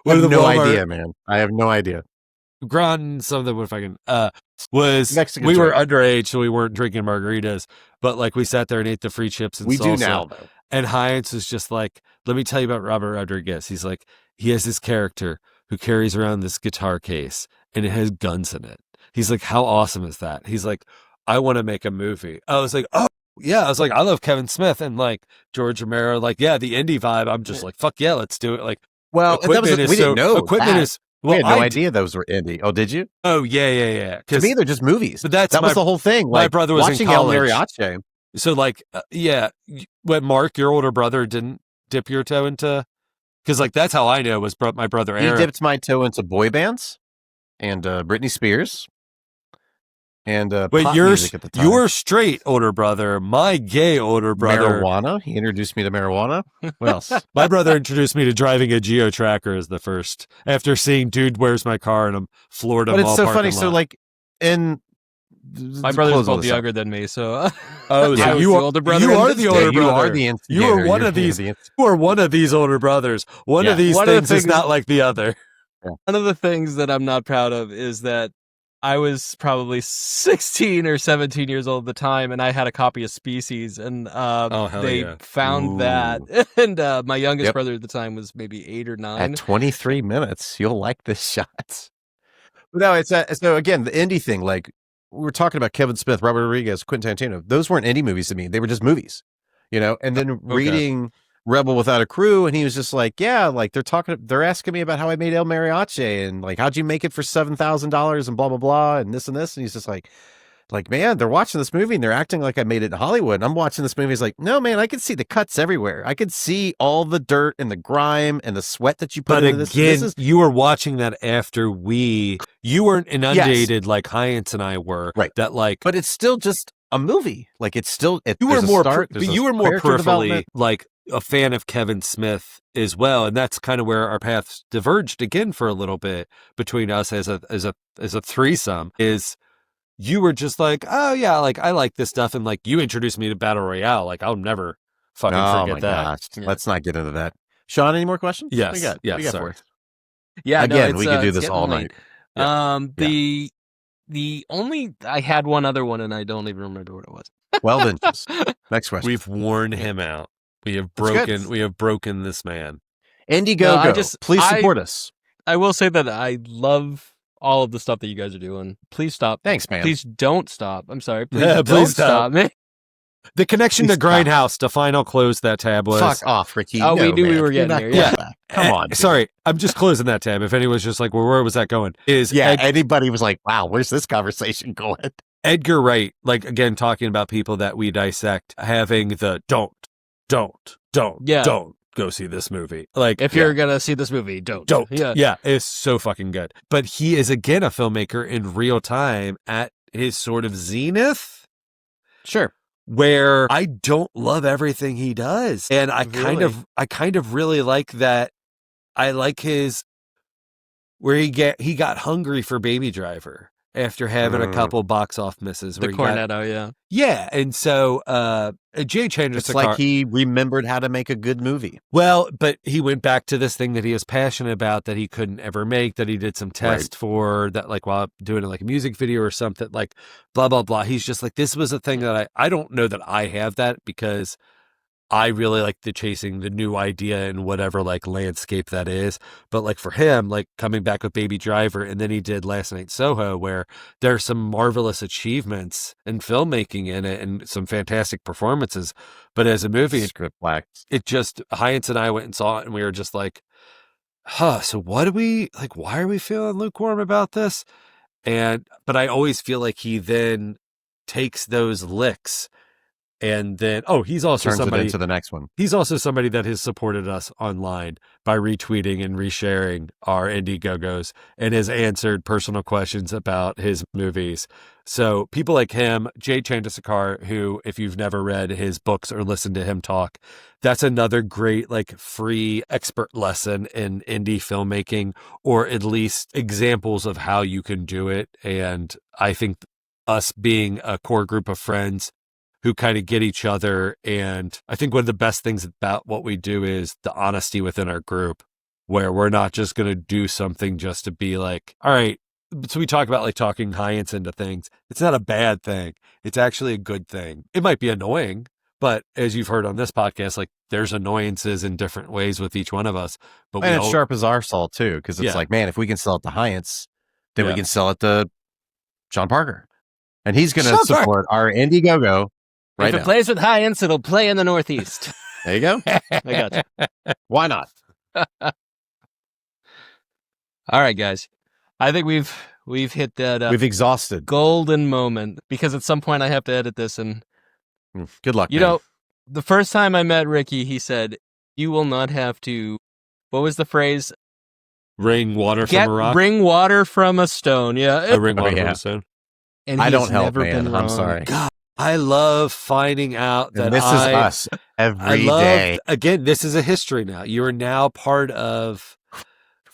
What are have the no Walmart- idea, man. I have no idea. Grand something if I can was Mexican we were joint. underage, so we weren't drinking margaritas, but like we sat there and ate the free chips and We salsa. do now, though. And Hines is just like, let me tell you about Robert Rodriguez. He's like, he has this character who carries around this guitar case and it has guns in it. He's like, how awesome is that? He's like, I want to make a movie. I was like, oh yeah. I was like, I love Kevin Smith and like George Romero. Like, yeah, the indie vibe. I'm just like, fuck yeah, let's do it. Like, Well, that was, we didn't know equipment that. is. Well, we had no I idea those were indie. Oh, did you? Oh yeah. To me, they're just movies. But that was the whole thing. my Like, brother was in watching El college. Mariachi. So like, when Mark, your older brother, didn't dip your toe into, because like that's how I know was my brother He Eric. dipped my toe into boy bands and Britney Spears. and Wait, pop you're music at the time. your straight older brother, my gay older brother. Marijuana. He introduced me to marijuana. What else? My brother introduced me to driving a Geo Tracker as the first. After seeing "Dude, Where's My Car?" and I'm floored. But it's so funny. So like in my brother's both younger than me, so oh, so you the are older brother. You are the older you brother. are the You are one of these. You are one of these older brothers. One of these things is not like the other. One of the things that I'm not proud of is that I was probably 16 or 17 years old at the time, and I had a copy of Species, and they found that. And my youngest brother at the time was maybe 8 or 9. At 23 minutes, you'll like this shot. But no, it's so again the indie thing. Like we were talking about Kevin Smith, Robert Rodriguez, Quentin Tarantino. Those weren't indie movies to me; they were just movies, you know. And then reading Rebel Without a Crew, and he was just like, yeah, like they're asking me about how I made El Mariachi and like how'd you make it for $7,000 and blah blah blah and this, and he's just like man, they're watching this movie and they're acting like I made it in Hollywood. And I'm watching this movie. He's like, no man, I could see the cuts everywhere. I could see all the dirt and the grime and the sweat that you put into this. But again, you were watching that after you weren't inundated like Heinz and I were, right? That like, but it's still just a movie. Like it's still you were more peripherally like a fan of Kevin Smith as well, and that's kind of where our paths diverged again for a little bit between us as a threesome. Is you were just like, oh yeah, like I like this stuff, and like you introduced me to Battle Royale. Like I'll never fucking forget that. Gosh. Yeah. Let's not get into that. Sean, any more questions? Yes. Sorry. Yeah. Again, we could do this all night. The only I had one other one, and I don't even remember what it was. Well then, next question. We've worn him out. We have broken this man. Indiegogo, please support us. I will say that I love all of the stuff that you guys are doing. Please stop. Thanks, man. Please don't stop. I'm sorry. Please don't stop. The connection to Grindhouse to final close that tab was... Fuck off, Ricky. Oh, we knew we were getting there. Yeah. Come on. Dude. Sorry, I'm just closing that tab. If anyone's just like, well, where was that going? Anybody was like, wow, where's this conversation going? Edgar Wright, like, again, talking about people that we dissect, having the don't go see this movie. Like, if you're gonna see this movie, don't. Yeah, it's so fucking good. But he is again a filmmaker in real time at his sort of zenith. Sure. Where I don't love everything he does, and I kind of really like that. I like his where he got hungry for Baby Driver after having a couple box office misses. The Cornetto, yeah, and so Jay Chandrasekhar. It's like he remembered how to make a good movie. Well, but he went back to this thing that he was passionate about that he couldn't ever make, that he did some test for, that like while doing like a music video or something, like blah, blah, blah. He's just like, this was a thing that I don't know that I have that, because I really like chasing the new idea in whatever like landscape that is. But like for him, like coming back with Baby Driver, and then he did Last Night in Soho, where there's some marvelous achievements in filmmaking in it and some fantastic performances. But as a movie, it just, Heinz and I went and saw it, and we were just like, so what do we like? Why are we feeling lukewarm about this? But I always feel like he then takes those licks. And then, he's also somebody into the next one. He's also somebody that has supported us online by retweeting and resharing our Indiegogos and has answered personal questions about his movies. So people like him, Jay Chandrasekhar, who, if you've never read his books or listened to him talk, that's another great, like, free expert lesson in indie filmmaking, or at least examples of how you can do it. And I think us being a core group of friends who kind of get each other. And I think one of the best things about what we do is the honesty within our group, where we're not just going to do something just to be like, all right. So we talk about like talking Heinz into things. It's not a bad thing. It's actually a good thing. It might be annoying, but as you've heard on this podcast, like there's annoyances in different ways with each one of us. But it's sharp as our salt too. Cause it's like, man, if we can sell it to Heinz, then we can sell it to Sean Parker, and he's going to support our Indiegogo. Right if it plays with Heinz, it'll play in the Northeast. There you go. I got you. Why not? All right, guys. I think we've hit that. We've exhausted golden moment, because at some point I have to edit this. And good luck. You know, the first time I met Ricky, he said, "You will not have to." What was the phrase? Wring water from a rock. Wring water from a stone. Yeah, Wring water from a stone. And I he don't has help, never been man. wrong. I'm sorry. God, I love finding out that And this is us every day. Again, this is a history now. You are now part of.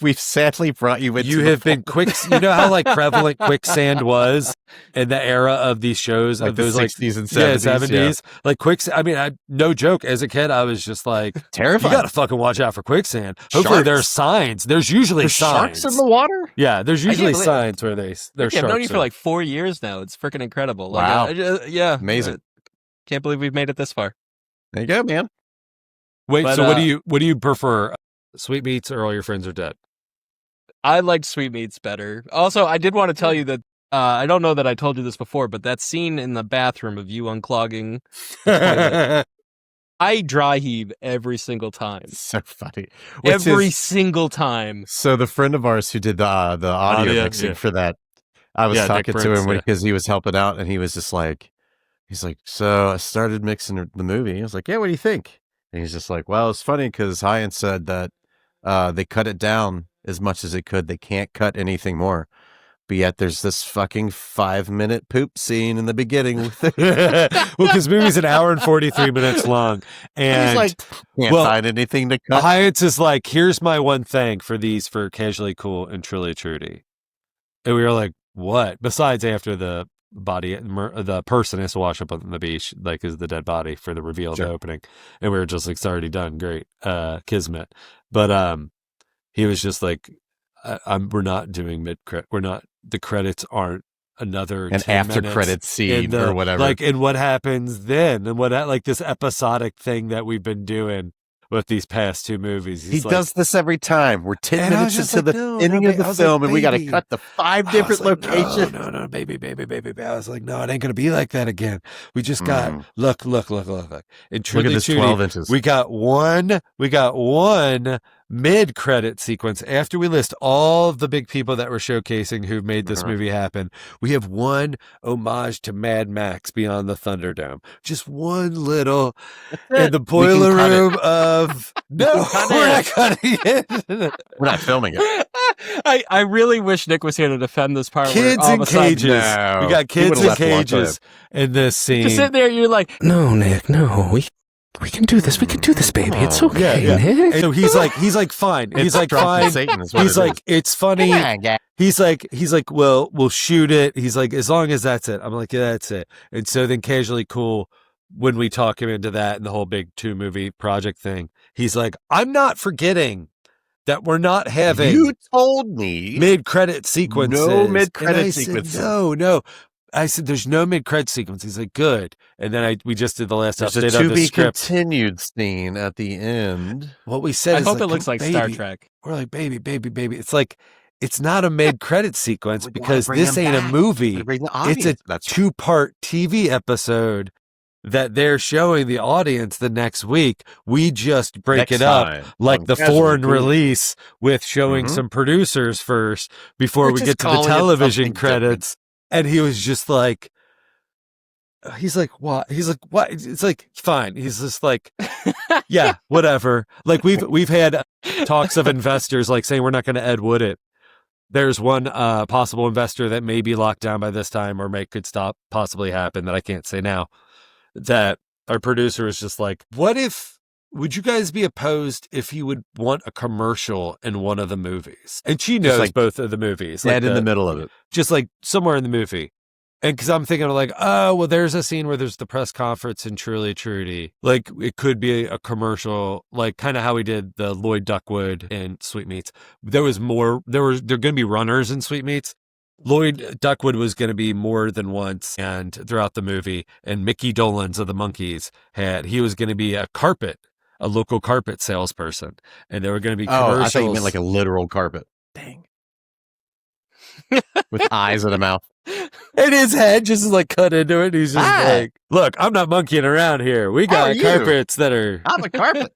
We've sadly brought you into You the have been you know how like prevalent quicksand was in the era of these shows, like of those the 60s and 70s. Yeah. Like quicksand. I mean, no joke. As a kid, I was just like, terrified. You got to fucking watch out for quicksand. Hopefully, there's signs. There's usually signs. Sharks in the water. Yeah, there's usually signs where there's sharks. I've known you for like 4 years now. It's freaking incredible. Wow. Yeah, Amazing. Can't believe we've made it this far. There you go, man. Wait, But, so what do you prefer? Sweetmeats or All Your Friends Are Dead? I liked Sweetmeats better. Also, I did want to tell you that I don't know that I told you this before, but that scene in the bathroom of you unclogging the toilet, I dry heave every single time. So funny. Every single time. So the friend of ours who did the audio mixing for that, I was talking to him because he was helping out, and he was just like, so I started mixing the movie. I was like, yeah, what do you think? And he's just like, well, it's funny because Hyan said that they cut it down as much as they could. They can't cut anything more. But yet there's this fucking 5-minute poop scene in the beginning. Well, because the movie's an hour and 43 minutes long. And he's like, can't find anything to cut. Hyatt's is like, here's my one thing for Casually Cool and Truly Trudy. And we were like, what? Besides after the body, the person has to wash up on the beach, like is the dead body for the reveal of the opening. And we were just like, it's already done. Great. Kismet. But he was just like, we're not doing mid-credit. The credits aren't another an after-credit scene or whatever. Like, and what happens then? And what, like, this episodic thing that we've been doing with these past two movies. He does this every time. We're 10 minutes into the ending of the film, and we got to cut the 5 different locations. No, baby. I was like, no, it ain't going to be like that again. We just got, look. And look at this 12 inches. We got one mid-credit sequence after we list all of the big people that we're showcasing who made this movie happen. We have one homage to Mad Max Beyond the Thunderdome. Just one little in the boiler room of no, we're not cutting it. We're not filming it. I really wish Nick was here to defend this part. Kids in cages. No. We got kids in cages in this scene. Just sit there, you're like, no, Nick, no, we can do this. We can do this, baby. It's okay. Yeah. Nick. So he's like, fine. He's like, fine. He's like, it's funny. He's like, well, we'll shoot it. He's like, as long as that's it. I'm like, yeah, that's it. And so then Casually Cool, when we talk him into that and the whole big 2-movie project thing, he's like, I'm not forgetting that we're not having. You told me mid-credit sequences. No mid-credit sequences. No. I said, there's no mid-credit sequence. He's like, good. And then we just did the last There's update a of the script. continued scene at the end. What we said I is hope like, it looks like baby. Star Trek. We're like, baby. It's like, it's not a mid-credit sequence because this ain't a movie. It's a 2-part TV episode that they're showing the audience the next week. We just break it up like the foreign release with showing some producers first before we get to the television credits. And he was just like, he's like, what? He's like, what? It's like, fine. He's just like, yeah, whatever. Like we've had talks of investors like saying we're not going to Ed Wood it. There's one possible investor that may be locked down by this time or could stop possibly happen that I can't say now. That our producer is just like, would you guys be opposed if he would want a commercial in one of the movies? And she knows like both of the movies. Dead in the middle of it. Just like somewhere in the movie. And because I'm thinking of like, oh, well, there's a scene where there's the press conference in Truly Trudy. Like it could be a commercial, like kind of how we did the Lloyd Duckwood in Sweetmeats. There going to be runners in Sweetmeats. Lloyd Duckwood was going to be more than once and throughout the movie. And Mickey Dolenz of the Monkees he was going to be a local carpet salesperson. And there were going to be commercials. Oh, I thought you meant like a literal carpet. Dang. With eyes and a mouth. And his head just is like cut into it. He's just like, look, I'm not monkeying around here. We got carpets that are. I'm a carpet.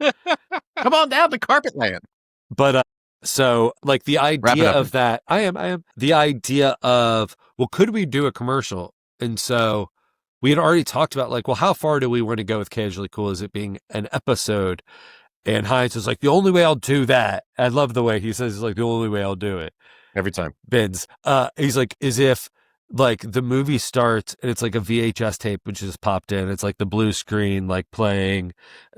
Come on down to Carpet Land. But so like the idea of that, I am the idea of, well, could we do a commercial? And so we had already talked about like, well, how far do we want to go with Casually Cool? Is it being an episode? And Heinz is like, the only way I'll do that. I love the way he says, like, the only way I'll do it. Every time. Vince. He's like, is if like the movie starts and it's like a VHS tape which just popped in. It's like the blue screen, like playing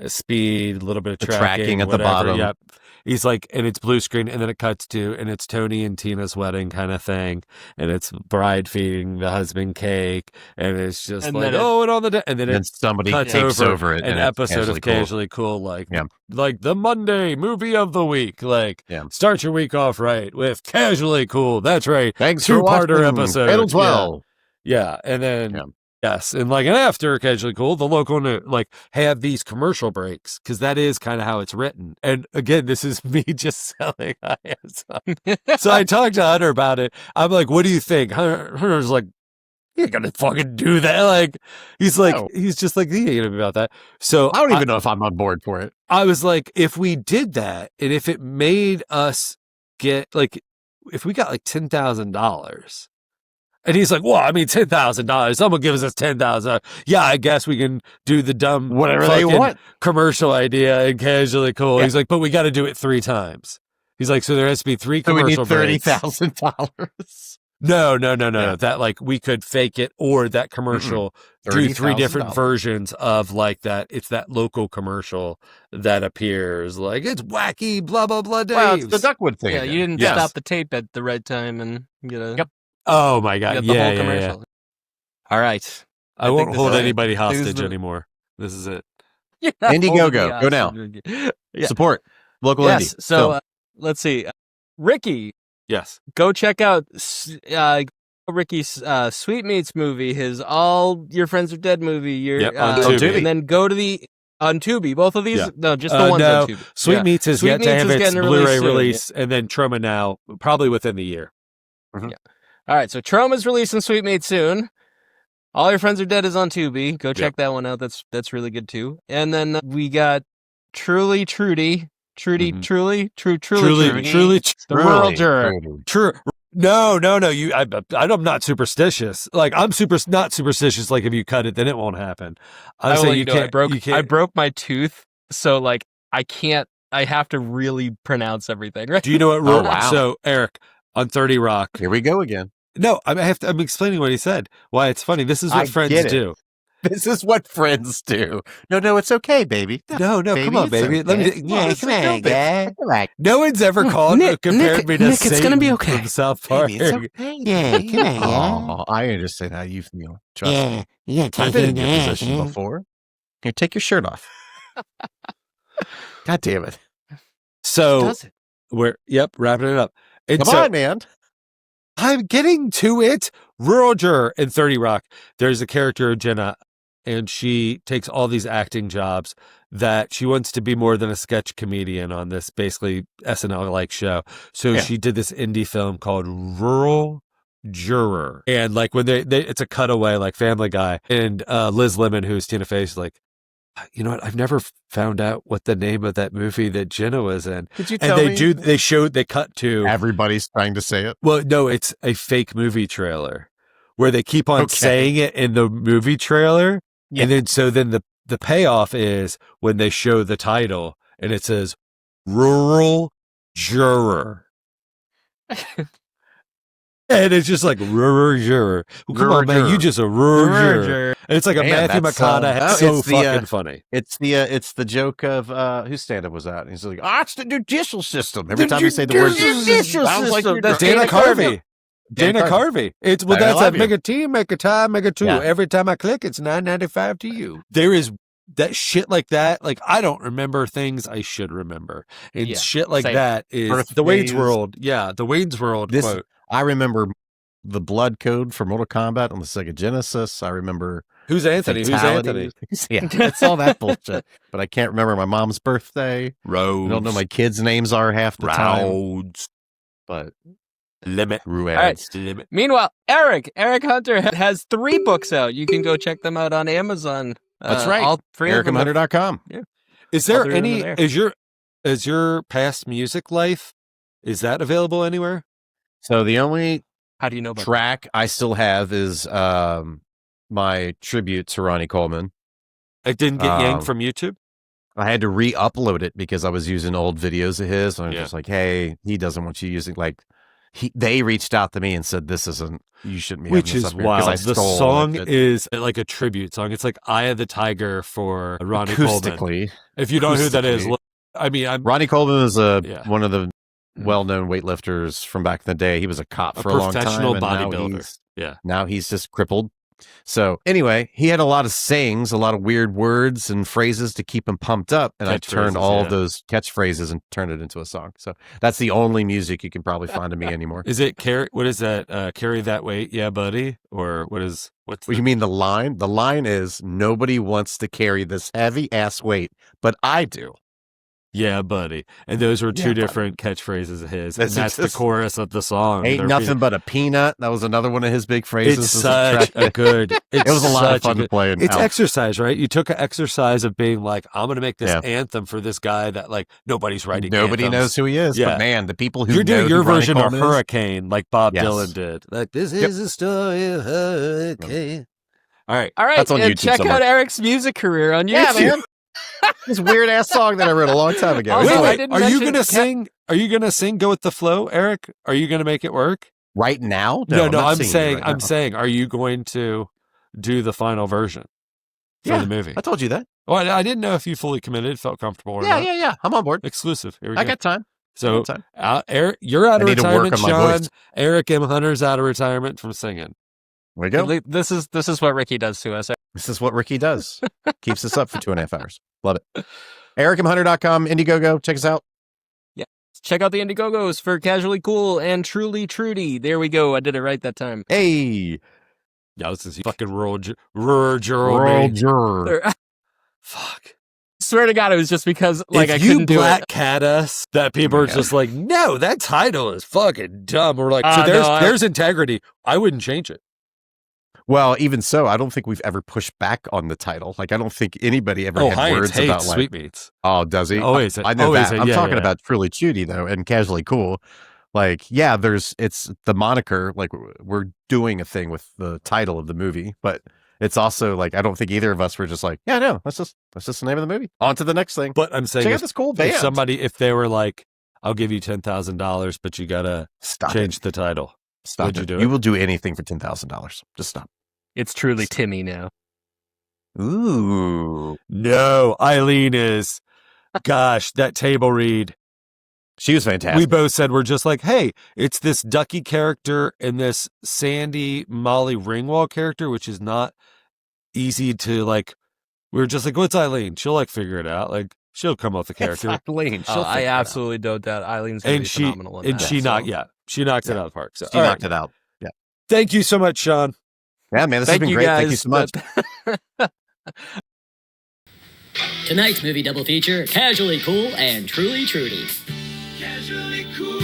speed, a little bit of The tracking, tracking at the whatever. bottom. Yep. He's like, and it's blue screen, and then it cuts to, and it's Tony and Tina's wedding kind of thing, and it's bride feeding the husband cake, and it's just And like, then and on the and then And it somebody cuts takes over it. an and it's episode of Cool. Casually Cool, like Yeah. like the Monday movie of the week, like Yeah. start your week off right with Casually Cool. That's right, Thanks for two-parter watching episode. Fatal 12. Yeah, and then Yeah. yes, and like, and after Casually Cool, the local like have these commercial breaks because that is kind of how it's written. And again, this is me just selling ISI. So I talked to Hunter about it. I'm like, "What do you think?" Hunter's like, "You ain't gonna fucking do that." Like, he's like, No. he's just like, "He ain't gonna be about that." So I don't even know if I'm on board for it. I was like, if we did that, and if it made us get like, if we got like $10,000. And he's like, well, I mean, $10,000. Someone gives us $10,000. Yeah, I guess we can do the dumb Whatever they fucking want. commercial idea and Casually Cool. Yeah. He's like, but we got to do it 3 times. He's like, so there has to be 3 So we commercial need breaks. $30,000. No. Yeah. That like we could fake it, or that commercial do 3 different $30,000. versions of like that. It's that local commercial that appears like it's wacky, blah blah blah. Well, it's Dave's. the Duckwood thing. Yeah, again. you didn't Yes. stop the tape at the right time and get a Yep. Oh my god, get the yeah, whole yeah, yeah. commercial. All right. I think won't this hold is- anybody this is hostage the- anymore. This is it. Indiegogo, go now. Yeah. Support local Yes. indie. So let's see. Ricky, Yes. go check out Ricky's Sweetmeats movie, his All Your Friends Are Dead movie. Yep, on Tubi. And then go to the on Tubi. Both of these? Yeah. No, just the ones no, on Tubi. Sweetmeats is yet to Sweetmeats have is its getting a Blu-ray release soon, release, and then Troma now, probably within the year. All right, so Troma's releasing Sweetmeats soon. All Your Friends Are Dead is on Tubi. Go check that one out. That's really good too. And then we got Trudy, Mhm. Truly, Truly, the rural juror. true. No. I'm not superstitious. Like I'm not superstitious. Like if you cut it, then it won't happen. I'm saying you can't. I broke my tooth, so like I can't. I have to really pronounce everything. Right? Do you know what? Oh, wow. So Eric on 30 Rock. Here we go again. No, I'm explaining what he said. Why it's funny. This is what I friends get it. do. This is what friends do. No, it's okay, baby. No, come on, it's baby. Let me. okay. Yeah, come on, guy. Come on. No one's ever called compared me to Nick, it's gonna be Satan okay. from South Park. Baby, it's okay. Yeah, come on. Oh, I understand how you feel. Trust me. Yeah, I've been in your position before. Here, take your shirt off. God damn it. So Does it? we're wrapping it up. And Come so on, man. I'm getting to it. Rural juror in 30 Rock. There's a character, Jenna, and she takes all these acting jobs that she wants to be more than a sketch comedian on this basically SNL-like show. So she did this indie film called Rural Juror. And like when they it's a cutaway like Family Guy. And Liz Lemon, who's Tina Fey, is like, you know what? I've never found out what the name of that movie that Jenna was in. Could you And tell me? they cut to Everybody's trying to say it. well, no, it's a fake movie trailer where they keep on Okay. saying it in the movie trailer. Yeah. And then the payoff is when they show the title and it says Rural Juror. And it's just like rural juror. Well, come Rural on, man, juror. you just a rural juror. And it's like a Man, Matthew that's, McConaughey. oh, so it's the, fucking funny. It's the joke of whose stand-up was that? And he's like, it's the judicial system. Every time you say the word judicial sounds like system. you're That's Dana drunk. Carvey. Dana Carvey. It's I that's love a you. make a team, make a time, make a two. Yeah. Every time I click, it's $9.95 to you. There is that shit like that. Like I don't remember things I should remember, and Yeah, shit like same. that is the Wayne's Birthdays. World. Yeah, the Wayne's World This- quote. I remember the blood code for Mortal Kombat on the Sega Genesis. I remember Who's Anthony? fatalities. Yeah, it's all that bullshit. But I can't remember my mom's birthday. Roads. I don't know my kids' names are half the time. Roads. But Limit. Ruads. Limit. Meanwhile, Eric Hunter has 3 books out. You can go check them out on Amazon. That's right. All 3 of them. EricMHunter.com. Is All there 3 of them any? are there. Is your past music life? Is that available anywhere? So the only How do you know about track I still have is my tribute to Ronnie Coleman. It didn't get yanked Um, from YouTube. I had to re-upload it because I was using old videos of his. And I was Yeah. just like, hey, he doesn't want you using, like, they reached out to me and said, "This isn't. You shouldn't be." Which having this is up here," 'cause I wild. The stole song it. is like a tribute song. It's like "Eye of the Tiger" for Ronnie Coleman. Acoustically. If you don't know who that is, Acoustically. look, I mean, Ronnie Coleman is Yeah. one of the well-known weightlifters from back in the day. He was a cop for a long time. professional and now bodybuilder. Yeah. Now he's just crippled. So anyway, he had a lot of sayings, a lot of weird words and phrases to keep him pumped up. And I turned Catchphrases, all yeah. of those catchphrases and turned it into a song. So that's the only music you can probably find of me anymore. Is it carry? What is that? Carry that weight, yeah, buddy. Or what's? You mean the line? The line is, "Nobody wants to carry this heavy ass weight, but I do." Yeah, buddy. And those were two Yeah, different catchphrases of his. That's And that's the just- chorus of the song. Ain't They're nothing but a peanut. That was another one of his big phrases. It's such a good. It was a lot of fun to play. It's exercise, right? You took an exercise of being like, I'm going to make this Yeah. anthem for this guy that like nobody's writing. Nobody anthems. knows who he is. Yeah. But man, the people who You're doing know your who Ronnie version of Coleman is- Hurricane, like Bob Yes. Dylan did. Like this is a story of Hurricane. All right. All right, That's on YouTube check somewhere. out Eric's music career on YouTube. Yeah, man. This weird ass song that I wrote a long time ago. Also, Wait, I wait. didn't Are you mention gonna sing? Are you gonna sing? Go with the flow, Eric. Are you gonna make it work? Right now? No, not I'm singing saying, right I'm now. saying, are you going to do the final version for Yeah, the movie? I told you that. Well, I didn't know if you fully committed, felt comfortable or not. Yeah. I'm on board. Exclusive. Here we I go. got time. So, time. Eric, you're out of I need to work retirement, on my Sean. voice. Eric M. Hunter's out of retirement from singing. There we go. This is what Ricky does to us. This is what Ricky does. Keeps us up for 2.5 hours. Love it. ericmhunter.com, Indiegogo. Check us out. Check out the Indiegogos for Casually Cool and Truly Trudy. There we go. I did it right that time. Hey. Yeah, this is fucking rural me. Fuck. Swear to God, it was just because like if I you couldn't do it. black cat us, that people are just like, no, that title is fucking dumb. We're like, so there's integrity. I wouldn't change it. Well, even so, I don't think we've ever pushed back on the title. Like, I don't think anybody ever had Heinz words hates about like, sweetmeats. oh, does he? Always. I know always, that. I'm yeah, talking yeah. about Truly Trudy though, and Casually Cool. Like, yeah, it's the moniker. Like, we're doing a thing with the title of the movie, but it's also like I don't think either of us were just like, yeah, no, that's just the name of the movie. On to the next thing. But I'm saying, Check out this cool band. if they were like, I'll give you $10,000, but you gotta change the title. Stop Would it. you do it? You will do anything for $10,000. Just stop. It's truly Timmy now. Ooh. No, Eileen is. Gosh, that table read. She was fantastic. We both said we're just like, hey, it's this Ducky character and this Sandy Molly Ringwald character, which is not easy to like. We were just like, what's Eileen? She'll like figure it out. Like she'll come up with the character. It's Eileen. She'll I figure it out. absolutely don't doubt Eileen's going to be phenomenal in that. She knocked it out of the park. So, She knocked it out. Yeah. Thank you so much, Sean. Yeah, man, this Thank has been you great. guys. Thank you so much. Tonight's movie double feature, Casually Cool and Truly Trudy. Casually cool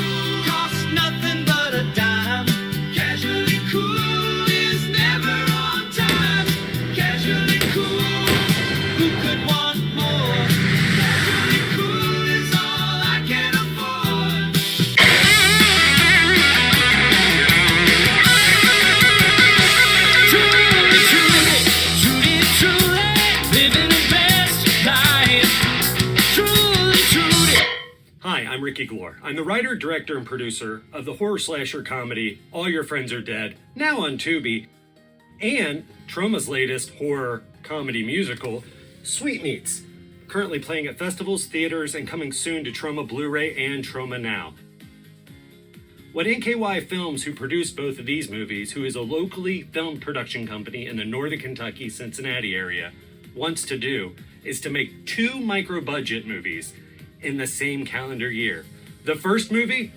costs nothing but a dime. Casually cool is never on time. Casually cool, who could want more? Casually cool is all I can afford. Truly, truly, truly, truly, living the best life. Truly, truly. Hi, I'm Ricky Glore. I'm the writer, director, and producer of the horror slasher comedy All Your Friends Are Dead, now on Tubi, and Troma's latest horror comedy musical, Sweetmeats, currently playing at festivals, theaters, and coming soon to Troma Blu-ray and Troma Now. What NKY Films, who produced both of these movies, who is a locally filmed production company in the northern Kentucky, Cincinnati area, wants to do is to make 2 micro-budget movies in the same calendar year. The first movie,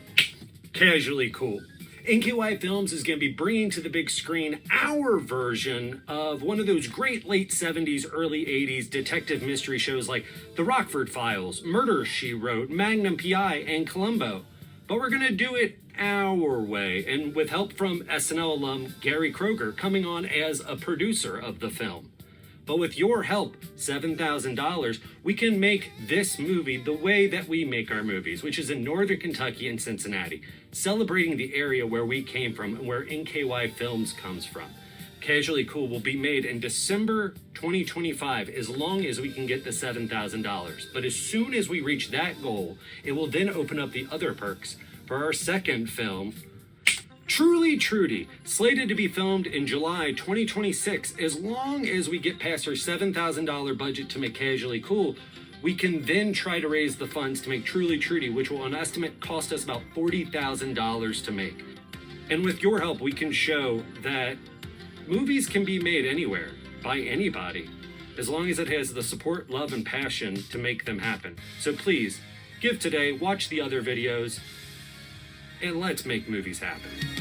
Casually Cool. NKY Films is going to be bringing to the big screen our version of one of those great late 70s, early 80s detective mystery shows like The Rockford Files, Murder, She Wrote, Magnum P.I., and Columbo. But we're going to do it our way, and with help from SNL alum Gary Kroeger coming on as a producer of the film. But with your help, $7,000, we can make this movie the way that we make our movies, which is in northern Kentucky and Cincinnati, celebrating the area where we came from and where NKY Films comes from. Casually Cool will be made in December 2025, as long as we can get the $7,000. But as soon as we reach that goal, it will then open up the other perks for our second film, Truly Trudy, slated to be filmed in July 2026. As long as we get past our $7,000 budget to make Casually Cool, we can then try to raise the funds to make Truly Trudy, which will on estimate cost us about $40,000 to make. And with your help, we can show that movies can be made anywhere, by anybody, as long as it has the support, love, and passion to make them happen. So please, give today, watch the other videos, and let's make movies happen.